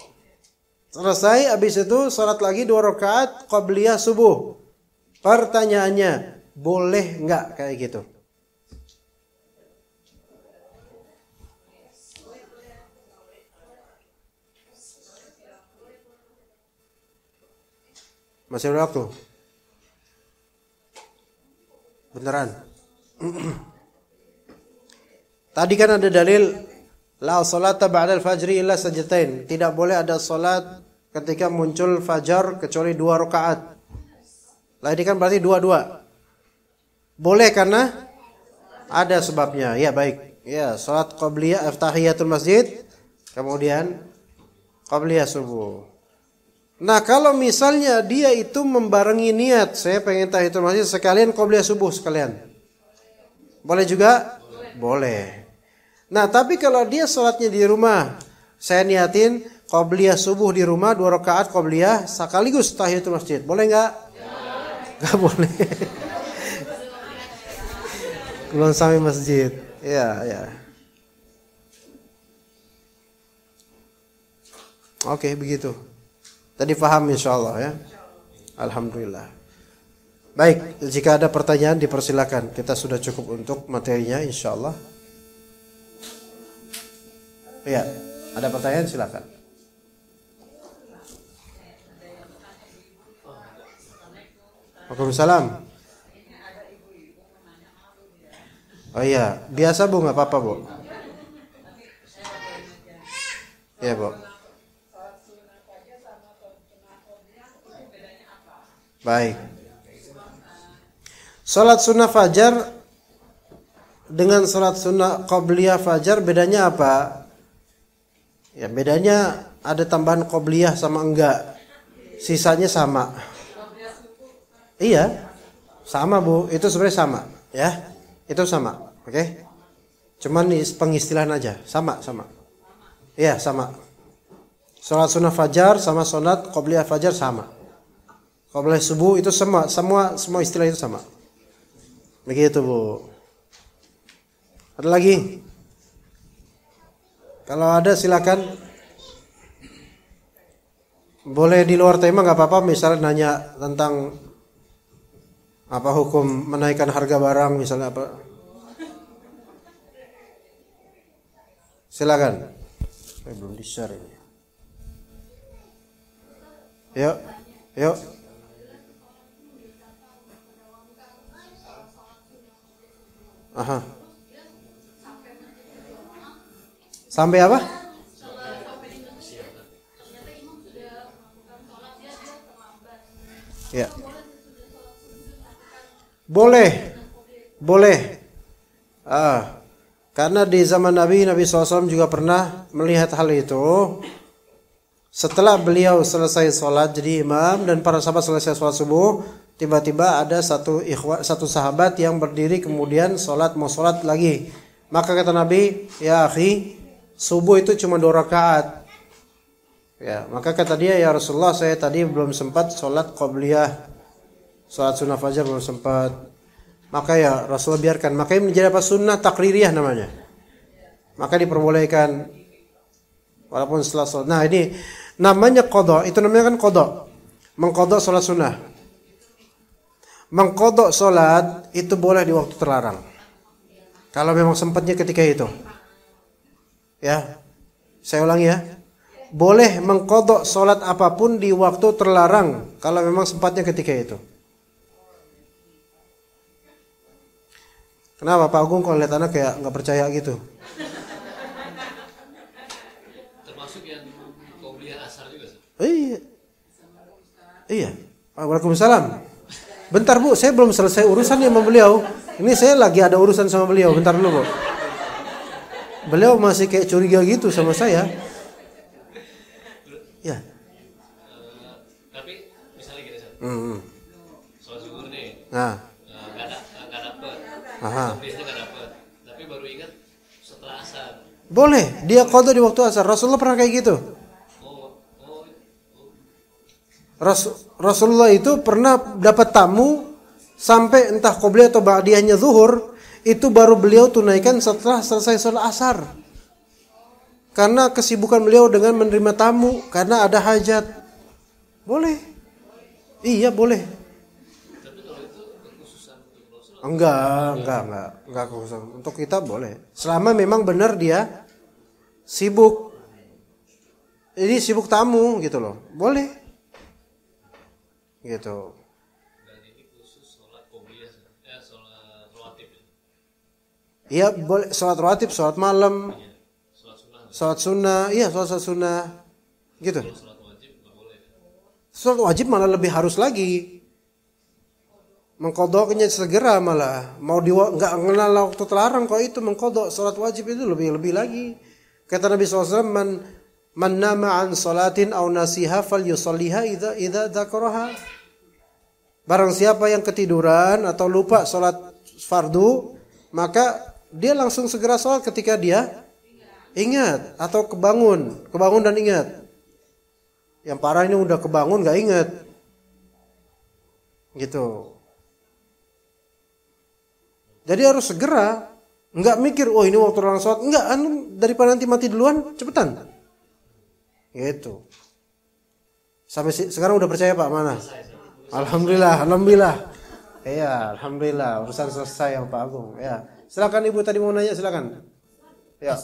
Selesai, habis itu sholat lagi 2 rakaat qabliyah subuh. Pertanyaannya, boleh nggak kayak gitu? Masih ada waktu? Beneran? Tadi kan ada dalil la salata ba'dal fajri illa sajdatain. Tidak boleh ada salat ketika muncul fajar kecuali 2 rakaat. Lah ini kan berarti 2-2. Boleh karena ada sebabnya. Ya baik. Ya, salat qabliyah tahiyatul masjid, kemudian qabliyah subuh. Nah, kalau misalnya dia itu membarengi niat, saya pengen tahiyatul masjid sekalian qabliyah subuh sekalian. Boleh juga? Boleh. Nah, tapi kalau dia sholatnya di rumah, saya niatin qabliyah subuh di rumah 2 rakaat qabliyah sekaligus tahiyatul masjid. Boleh enggak? Enggak boleh. Belum sampai masjid. Ya. Oke, begitu. Tadi paham insyaallah ya. Alhamdulillah. Baik, jika ada pertanyaan dipersilakan. Kita sudah cukup untuk materinya insyaallah. Ya, ada pertanyaan silakan. Waalaikumsalam. Oh iya, biasa Bu, nggak apa-apa Bu. Iya Bu. Baik. Salat sunnah fajar dengan salat sunnah qabliyah fajar bedanya apa? Ya bedanya ada tambahan qabliyah sama enggak. Sisanya sama. Iya. Sama Bu, itu sebenarnya sama, ya. Itu sama, oke? Cuman pengistilahan aja, sama. Iya, sama. Salat sunnah fajar sama salat qabliyah fajar sama. Qabliyah subuh itu semua istilah itu sama. Begitu Bu. Ada lagi? Kalau ada silakan. Boleh di luar tema nggak apa-apa. Misalnya nanya tentang Apa hukum menaikkan harga barang misalnya apa? Silakan. Belum di-share ini. Yuk. Yuk. Aha. Sampai apa? Ya. Boleh. Boleh. Karena di zaman Nabi SAW juga pernah melihat hal itu. Setelah beliau selesai sholat jadi imam dan para sahabat selesai sholat subuh, tiba-tiba ada satu sahabat yang berdiri kemudian mau sholat lagi. Maka kata Nabi, ya akhi, subuh itu cuma 2 rakaat. Ya, maka kata dia, ya Rasulullah, saya tadi belum sempat sholat qabliyah, sholat sunnah fajar belum sempat. Maka ya Rasulullah biarkan. Maka ini menjadi apa? Sunnah takririyah namanya. Maka diperbolehkan walaupun setelah sholat. Nah ini namanya qadha, itu namanya kan qadha. Mengqadha sholat sunnah. Mengqadha sholat itu boleh di waktu terlarang. Kalau memang sempatnya ketika itu. Ya. Saya ulangi ya. Boleh mengqadha sholat apapun di waktu terlarang kalau memang sempatnya ketika itu. Kenapa Pak Agung kalau lihat anak kayak nggak percaya gitu? Termasuk yang qabliyah asar juga, Ustaz? Iya. Iya. Waalaikumsalam. Bentar Bu, saya belum selesai urusan sama beliau. Ini saya lagi ada urusan sama beliau. Bentar dulu Bu. Beliau masih kayak curiga gitu sama saya. Ya. Tapi misalnya gini, Ustaz. Sholat zuhur nih. Nah. Nggak dapet. Aha. Biasanya nggak dapet. Tapi baru ingat setelah asar. Boleh, dia qadha di waktu asar. Rasulullah pernah kayak gitu. Rasulullah itu pernah dapat tamu sampai entah qobliyah atau ba'diyahnya zuhur, itu baru beliau tunaikan setelah selesai sholat asar. Karena kesibukan beliau dengan menerima tamu, karena ada hajat. Boleh. Iya, boleh. Tapi kalau itu kekhususan untuk Rasul. Enggak khusus. Untuk kita boleh. Selama memang benar dia sibuk. Jadi sibuk tamu gitu loh. Boleh. Gitu. Dan ini khusus sholat qabliyah, sholat rawatib. Iya, boleh sholat rawatib, sholat malam, sholat sunnah, iya sholat sunnah. Gitu. Sholat wajib nggak boleh. Sholat wajib malah lebih harus lagi. Mengqadha'nya segera malah. Mau enggak mengenal waktu terlarang kok itu mengqadha' sholat wajib itu lebih lagi. Kata Nabi SAW, man nama an salatin aw nasiha falyusalliha idza dzakaraha. Barang siapa yang ketiduran atau lupa sholat fardu, maka dia langsung segera sholat ketika dia ingat atau kebangun dan ingat. Yang parah ini udah kebangun gak ingat. Gitu. Jadi harus segera, nggak mikir, oh ini waktu orang sholat, enggak, daripada nanti mati duluan, cepetan. Gitu. Sampai sekarang udah percaya Pak mana? Alhamdulillah. Iya, alhamdulillah, urusan selesai yang Pak Agung. Ya, silakan Ibu tadi mau nanya, silakan. Ya.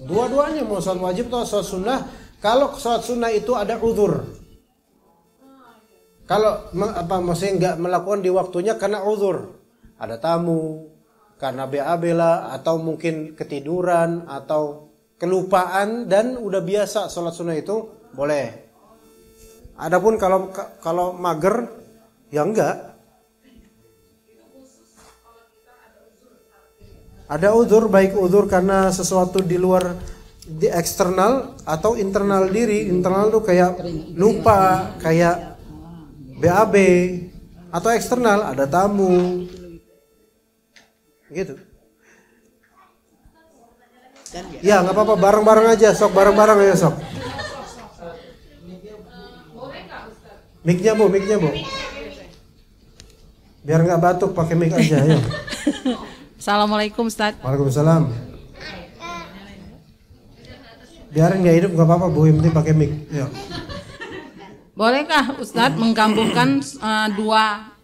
Dua-duanya mau sholat wajib atau sholat sunnah. Kalau sholat sunnah itu ada uzur. Kalau maksudnya nggak melakukan di waktunya karena uzur, ada tamu, karena BAB lah, atau mungkin ketiduran atau kelupaan dan udah biasa sholat sunnah itu boleh. Adapun kalau mager ya enggak. Ada uzur, baik uzur karena sesuatu di luar di eksternal atau internal diri. Internal tuh kayak lupa, kayak BAB, atau eksternal ada tamu. Gitu. Ya nggak apa-apa, bareng-bareng aja, sok bareng-bareng aja sok. Mic-nya bu. Biar nggak batuk pakai mic aja, ayo. Assalamualaikum Ustaz. Waalaikumsalam. Biarin nggak hidup nggak apa-apa bu, yang penting pakai mic. Ayo. Bolehkah Ustadz menggabungkan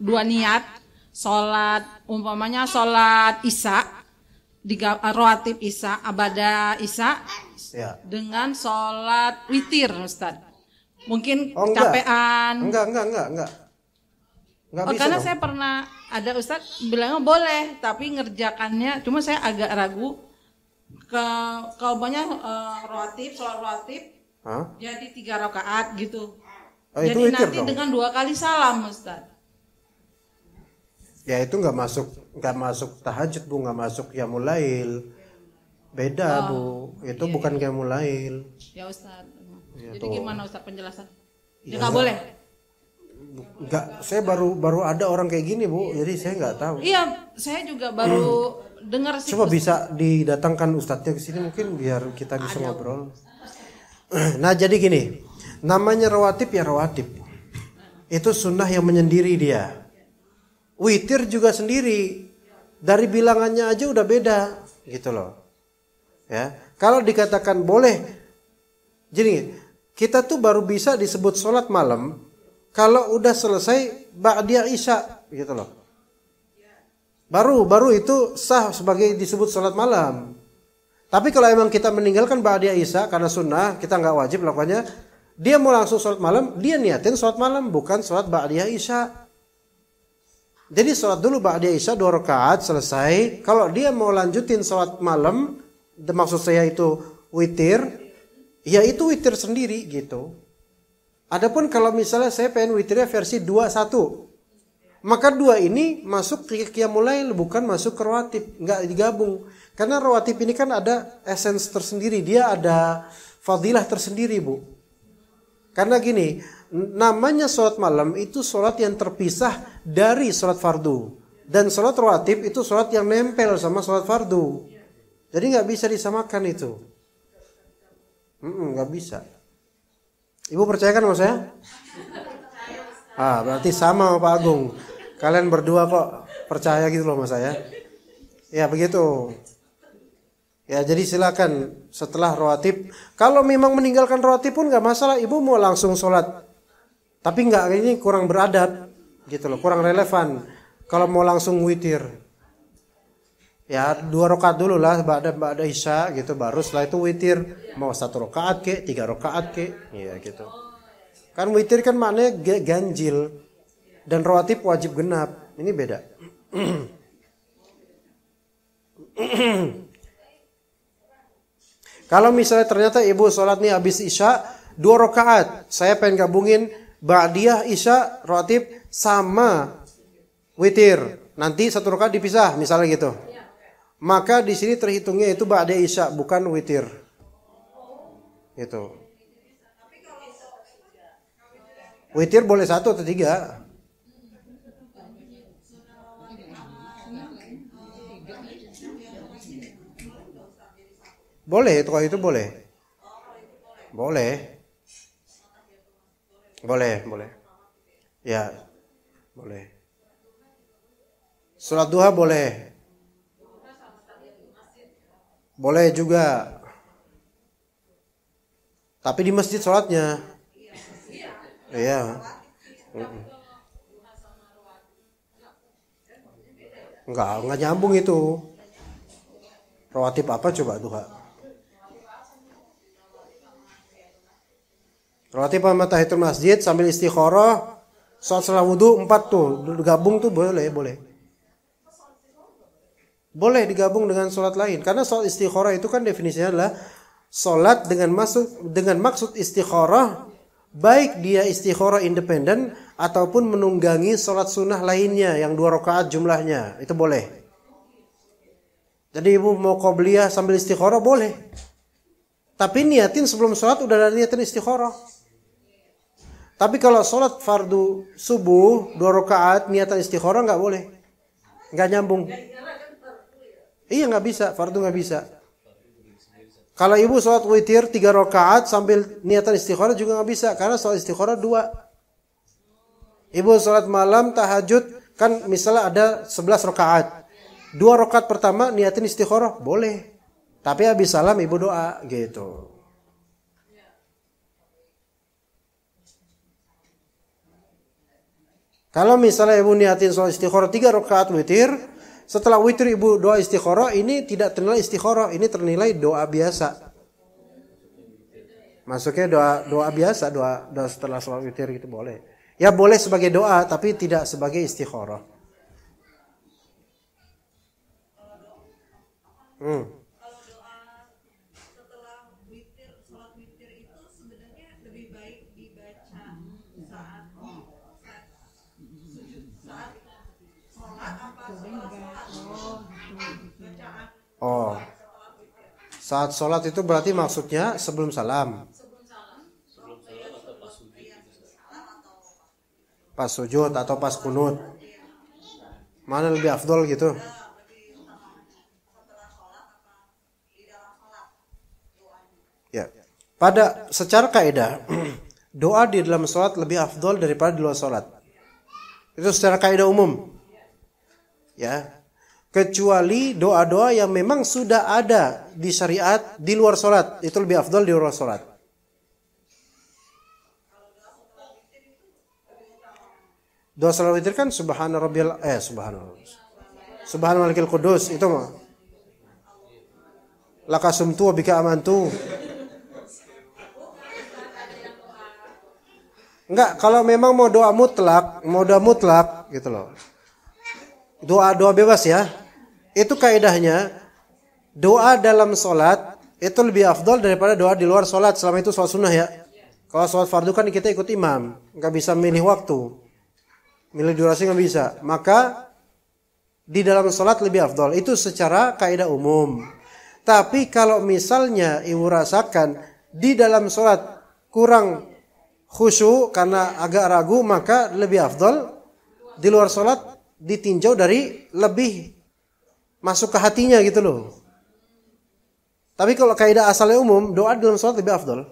dua niat sholat, umpamanya sholat isya, rawatib isya, abadah isya, Ya. dengan sholat witir Ustadz? Mungkin Enggak. kecapean. Enggak bisa Karena dong. saya pernah ada Ustadz bilangnya boleh, tapi ngerjakannya, cuma saya agak ragu. Kalau banyak sholat rawatib, Hah? jadi 3 rakaat gitu. Oh, itu Jadi witir nanti dong. dengan 2 kali salam Ustadz. Ya itu nggak masuk tahajud Bu, nggak masuk qiyamul lail. Beda Bu, itu bukan qiyamul lail. Ya Ustadz. Ya, Jadi tuh. gimana Ustadz penjelasan? Ya, Ya nggak boleh. Nggak, saya baru ada orang kayak gini Bu, jadi saya nggak tahu. Iya, saya juga baru dengar sih. Coba bisa didatangkan ustadznya ke sini mungkin biar kita bisa ngobrol. Nah jadi gini, namanya rawatib ya rawatib. Itu sunnah yang menyendiri dia. Witir juga sendiri. Dari bilangannya aja udah beda, gitu loh. Ya, kalau dikatakan boleh, jadi kita tuh baru bisa disebut sholat malam kalau udah selesai ba'diyah isya, gitu loh. Baru itu sah sebagai disebut sholat malam. Tapi kalau emang kita meninggalkan ba'diyah isya karena sunnah, kita nggak wajib lakukannya. Dia mau langsung sholat malam, dia niatin sholat malam, bukan sholat ba'diyah isya. Jadi sholat dulu ba'diyah isya 2 rakaat selesai. Kalau dia mau lanjutin sholat malam, maksud saya itu witir, ya itu witir sendiri gitu. Adapun kalau misalnya saya pengen witirnya versi 2-1, maka 2 ini masuk ke qiyamul lail, bukan masuk ke rawatib, nggak digabung. Karena rawatib ini kan ada essence tersendiri, dia ada fadilah tersendiri Bu. Karena gini, namanya sholat malam itu sholat yang terpisah dari sholat fardu. Dan sholat rawatib itu sholat yang nempel sama sholat fardu. Jadi nggak bisa disamakan itu. Nggak bisa. Ibu percaya kan sama saya? Berarti sama sama Pak Agung. Kalian berdua kok percaya gitu loh sama saya. Ya begitu. Ya jadi silakan setelah rawatib. Kalau memang meninggalkan rawatib pun nggak masalah. Ibu mau langsung sholat. Tapi nggak, ini kurang beradab. Gitu loh, kurang relevan. Kalau mau langsung witir. Ya 2 rakaat dulu lah ba'da isya gitu, baru setelah itu witir. Mau 1 rakaat ke, 3 rakaat ke, ya gitu. Kan witir kan maknanya ganjil dan rawatib wajib genap. Ini beda. Kalau misalnya ternyata ibu sholat nih habis isya 2 rakaat, saya pengen gabungin ba'diyah isya rawatib sama witir. Nanti 1 rakaat dipisah misalnya gitu. Maka di sini terhitungnya itu ba'diyah isya bukan witir. Gitu. Witir boleh 1 atau 3. Boleh, kalau itu boleh. Boleh. Ya, boleh. Sholat duha boleh. Boleh juga. Tapi di masjid sholatnya. Iya. Enggak nyambung itu. Rawatib apa coba duha? Rawatib sama tahiyatul masjid sambil istikharah, sholat setelah wudu 4 tuh, gabung tuh boleh. Boleh digabung dengan sholat lain. Karena sholat istikharah itu kan definisinya adalah sholat dengan maksud istikharah, baik dia istikharah independen ataupun menunggangi sholat sunnah lainnya yang 2 rakaat jumlahnya, itu boleh. Jadi ibu mau qobliyah sambil istikharah boleh. Tapi niatin sebelum sholat udah ada niatin istikharah. Tapi kalau sholat fardu subuh 2 rakaat niatan istikharah nggak boleh, nggak nyambung. Iya nggak bisa, fardu nggak bisa. Kalau ibu sholat witir 3 rakaat sambil niatan istikharah juga nggak bisa, karena sholat istikharah 2. Ibu sholat malam tahajud kan misalnya ada 11 rakaat, 2 rakaat pertama niatin istikharah boleh, tapi habis salam ibu doa gitu. Kalau misalnya ibu niatin sholat istikharah 3 rakaat witir, setelah witir ibu doa istikharah, ini tidak ternilai istikharah, ini ternilai doa biasa. Masuknya doa biasa, doa setelah sholat witir gitu boleh. Ya boleh sebagai doa, tapi tidak sebagai istikharah. Kalau doa setelah witir, sholat witir itu sebenarnya lebih baik dibaca saat sholat apa setelah sholat? Bacaan. Oh, saat sholat itu berarti maksudnya sebelum salam. Pas sujud atau pas kunut. Mana lebih afdol gitu? Ya. Secara kaidah doa di dalam sholat lebih afdol daripada di luar sholat. Itu secara kaidah umum. Ya. Kecuali doa-doa yang memang sudah ada di syariat di luar sholat, itu lebih afdol di luar sholat. Doa salat witir kan subhana malikil qudus itu mah. Laka sumtu wa bika amantu. Enggak, kalau memang mau doa mutlak gitu loh. Doa bebas ya. Itu kaidahnya doa dalam sholat itu lebih afdol daripada doa di luar sholat selama itu sholat sunnah ya. Kalau sholat fardu kan kita ikut imam, nggak bisa milih waktu. Milih durasi nggak bisa, maka di dalam sholat lebih afdol. Itu secara kaidah umum. Tapi kalau misalnya ibu rasakan di dalam sholat kurang khusyuk karena agak ragu, maka lebih afdol di luar sholat ditinjau dari lebih masuk ke hatinya gitu loh. Tapi kalau kaidah asalnya umum, doa di dalam sholat lebih afdol.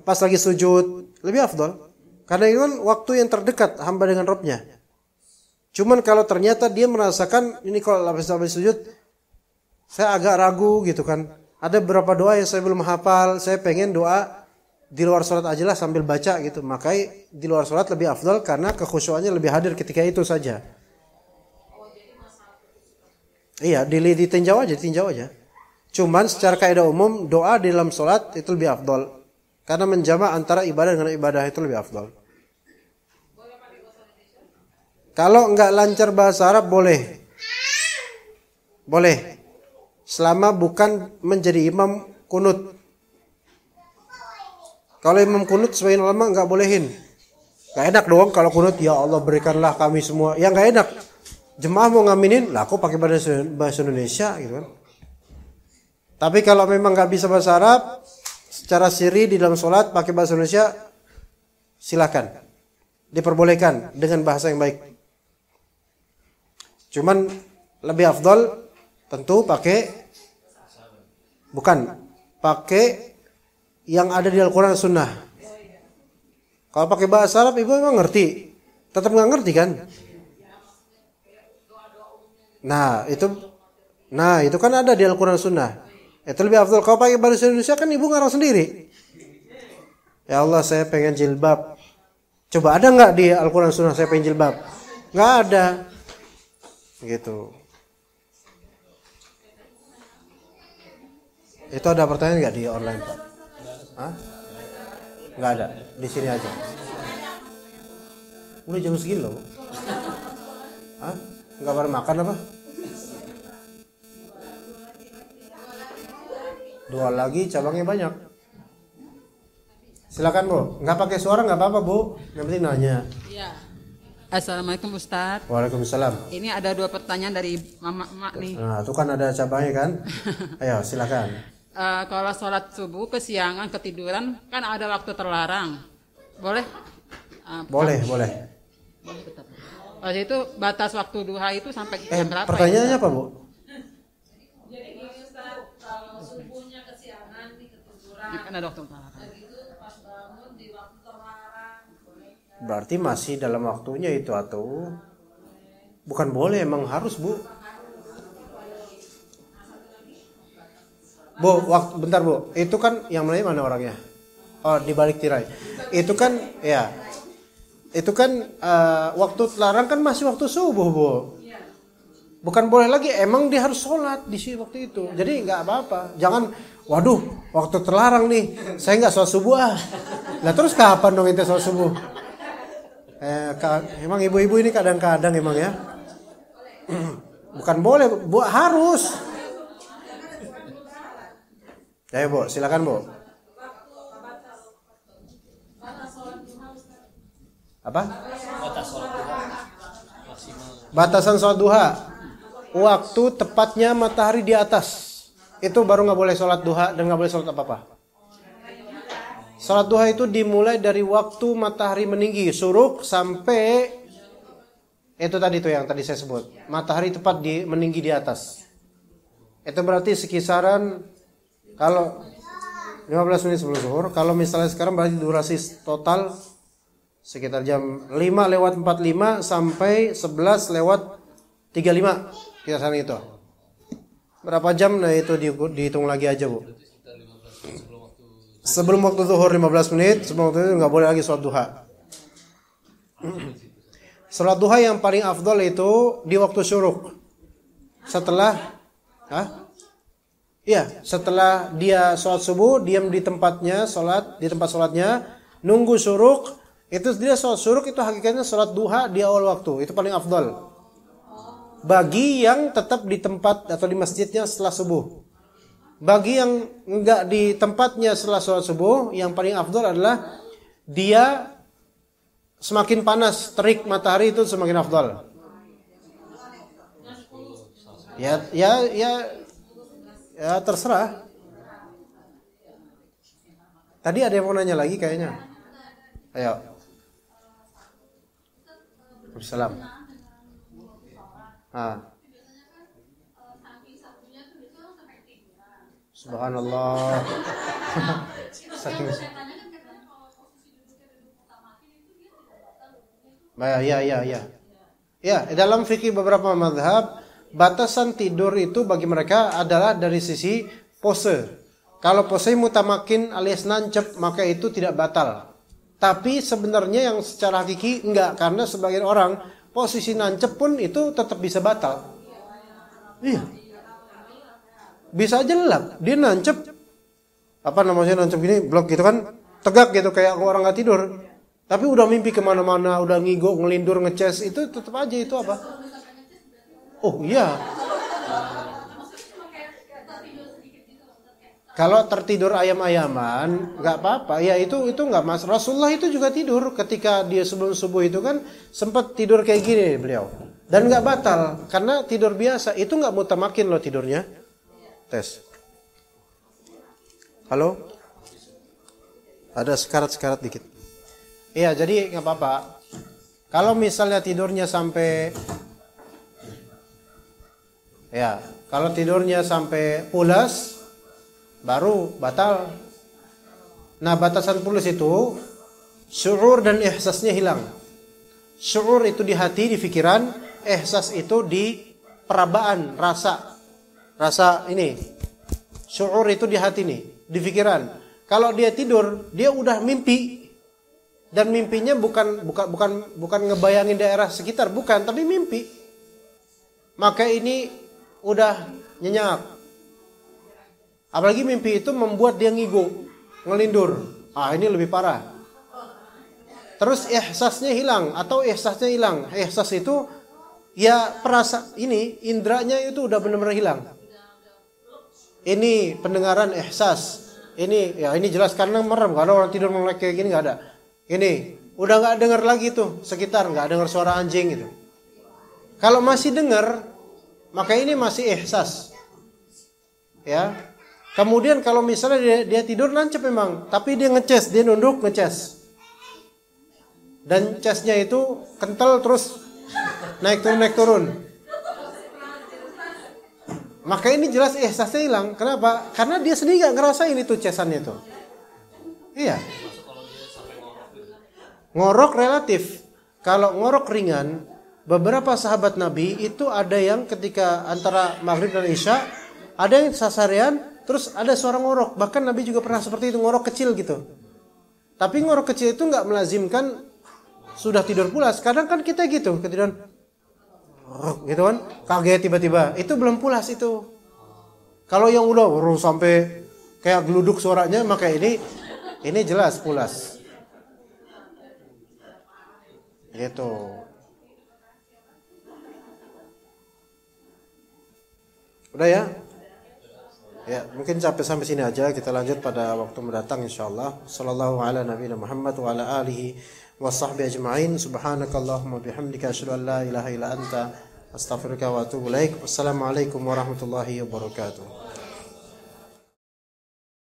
Pas lagi sujud lebih afdol. Karena itu kan waktu yang terdekat hamba dengan Rabb-nya. Cuman kalau ternyata dia merasakan ini kalau habis sujud saya agak ragu gitu kan. Ada beberapa doa yang saya belum hafal, saya pengen doa di luar sholat aja lah sambil baca gitu. Makanya di luar sholat lebih afdal karena kekhusyuannya lebih hadir ketika itu saja. Iya, ditinjau aja. Cuman secara kaidah umum doa di dalam sholat itu lebih afdal. Karena menjama antara ibadah dengan ibadah itu lebih afdal. Kalau enggak lancar bahasa Arab boleh. Boleh. Selama bukan menjadi imam kunut. Kalau imam kunut sebagian ulama enggak bolehin. Enggak enak dong kalau kunut ya Allah berikanlah kami semua. Ya enggak enak. Jemaah mau ngaminin, lah aku pakai bahasa Indonesia gitu kan. Tapi kalau memang enggak bisa bahasa Arab, secara siri di dalam sholat pakai bahasa Indonesia silakan. Diperbolehkan dengan bahasa yang baik. Cuman lebih afdol tentu pakai yang ada di Al-Quran Sunnah. Kalau pakai bahasa Arab ibu memang ngerti, tetap nggak ngerti kan? Nah itu kan ada di Al-Quran Sunnah. Itu lebih afdol. Kalau pakai bahasa Indonesia kan ibu ngarang sendiri. Ya Allah saya pengen jilbab. Coba ada nggak di Al-Quran Sunnah saya pengen jilbab? Nggak ada. Gitu. Itu ada pertanyaan nggak di online Pak? Hah? Nggak ada. Di sini aja. Udah jam segini loh. Hah? Nggak baru makan apa? Dua lagi cabangnya banyak. Silakan Bu. Nggak pakai suara nggak apa-apa Bu. Yang penting nanya. Iya. Assalamualaikum Ustadz. Waalaikumsalam. Ini ada 2 pertanyaan dari Mama nih. Nah, itu kan ada cabangnya kan? Ayo, silakan. Kalau sholat subuh kesiangan ketiduran kan ada waktu terlarang. Boleh? Boleh. Boleh tetap. Waktu itu batas waktu duha itu sampai jam berapa? Pertanyaannya ya, apa Bu? Jadi gini Ustaz, kalau subuhnya kesiangan nih ketiduran, Kan ada waktu terlarang. gitu pas bangun di waktu terlarang, boleh kan? Berarti masih dalam waktunya itu atau bukan boleh, emang harus Bu. Bu, bentar Bu. Itu kan yang mana orangnya? Oh, di balik tirai. Itu kan ya. itu kan waktu terlarang kan masih waktu subuh, Bu. Bukan boleh lagi, emang dia harus sholat di waktu itu. Jadi nggak apa-apa. Jangan, waduh, waktu terlarang nih, saya nggak sholat subuh ah. Nah terus kapan dong ente sholat subuh? Emang ibu-ibu ini kadang-kadang emang ya. Bukan boleh, Bu, harus. Ya Bu, silakan Bu. Apa? Batasan sholat duha. Waktu tepatnya matahari di atas. Itu baru nggak boleh sholat duha dan nggak boleh sholat apa-apa. Sholat duha itu dimulai dari waktu matahari meninggi, syuruk, sampai itu tadi tuh yang tadi saya sebut. Matahari tepat meninggi di atas. Itu berarti sekisaran, kalau 15 menit sebelum zuhur. Kalau misalnya sekarang berarti durasi total sekitar jam 5:45 sampai 11:35. Kisaran itu. Berapa jam? Nah itu dihitung lagi aja, Bu. Sebelum waktu zuhur 15 menit, sebelum waktu itu nggak boleh lagi sholat duha. Sholat duha yang paling afdol itu di waktu syuruk. Setelah setelah dia sholat subuh, diam di tempatnya, di tempat sholatnya, nunggu syuruk. Itu dia sholat syuruk, itu hakikatnya sholat duha di awal waktu. Itu paling afdol bagi yang tetap di tempat atau di masjidnya setelah subuh. Bagi yang enggak di tempatnya setelah sholat subuh, yang paling afdol adalah dia semakin panas terik matahari itu semakin afdol. Ya terserah. Tadi ada yang mau nanya lagi kayaknya. Ayo. Assalamualaikum. Subhanallah. Ya, dalam fikih beberapa mazhab, batasan tidur itu bagi mereka adalah dari sisi pose. Kalau pose mutamakin alias nancep, maka itu tidak batal. Tapi sebenarnya yang secara hakiki enggak, karena sebagian orang posisi nancep pun itu tetap bisa batal. Iya. Bisa aja lelap, dia nancep, nancep gini, blok gitu kan, tegak gitu kayak orang nggak tidur. Tapi udah mimpi kemana-mana, udah ngigo, ngelindur, ngeces, itu tetap aja itu apa? Oh iya. Kalau tertidur ayam-ayaman, nggak apa-apa. Ya itu nggak mas. Rasulullah itu juga tidur ketika dia sebelum subuh itu kan sempat tidur kayak gini beliau. Dan nggak batal karena tidur biasa. Itu nggak mutamakin loh tidurnya. Tes. Halo? Ada sekarat-sekarat dikit. Iya, jadi nggak apa-apa. Kalau misalnya tidurnya sampai pulas, baru batal. Nah, batasan pulas itu syuur dan ihsasnya hilang. Syuur itu di hati, di pikiran, ihsas itu di perabaan, rasa ini. Syuur itu di hati nih, di pikiran. Kalau dia tidur, dia udah mimpi. Dan mimpinya bukan ngebayangin daerah sekitar, bukan, tapi mimpi. Maka ini udah nyenyak. Apalagi mimpi itu membuat dia ngigo, ngelindur. Ini lebih parah. Terus ihsasnya hilang atau ihsasnya hilang. Ihsas itu ya indranya itu udah benar-benar hilang. Ini pendengaran ihsas. Ini jelas karena merem. Kalau orang tidur melek kayak gini nggak ada. Ini udah nggak dengar lagi tuh sekitar, nggak dengar suara anjing gitu. Kalau masih dengar, maka ini masih ihsas. Ya. Kemudian kalau misalnya dia tidur nancep memang, tapi dia ngeces, dia nunduk ngeces. Dan chestnya itu kental terus naik turun. Maka ini jelas ihsasnya hilang. Kenapa? Karena dia sendiri nggak ngerasain itu cesannya itu. Iya. Ngorok relatif. Kalau ngorok ringan, beberapa sahabat Nabi itu ada yang ketika antara maghrib dan isya, ada yang sasarian, terus ada suara ngorok. Bahkan Nabi juga pernah seperti itu, ngorok kecil gitu. Tapi ngorok kecil itu nggak melazimkan sudah tidur pulas. Kadang kan kita gitu, ketiduran gitu kan, kaget tiba-tiba. Itu belum pulas itu. Kalau yang udah sampai kayak geluduk suaranya, maka ini jelas pulas. Gitu. Udah ya? Ya, mungkin sampai sini aja. Kita lanjut pada waktu mendatang insyaallah. Sallallahu ala nabiyina Muhammad wa ala alihi wa sahbihi ajma'in. Subhanakallahumma bihamdika asyhadu an la ilaha illa anta astaghfiruka wa atubu ilaik. Wassalamualaikum warahmatullahi wabarakatuh.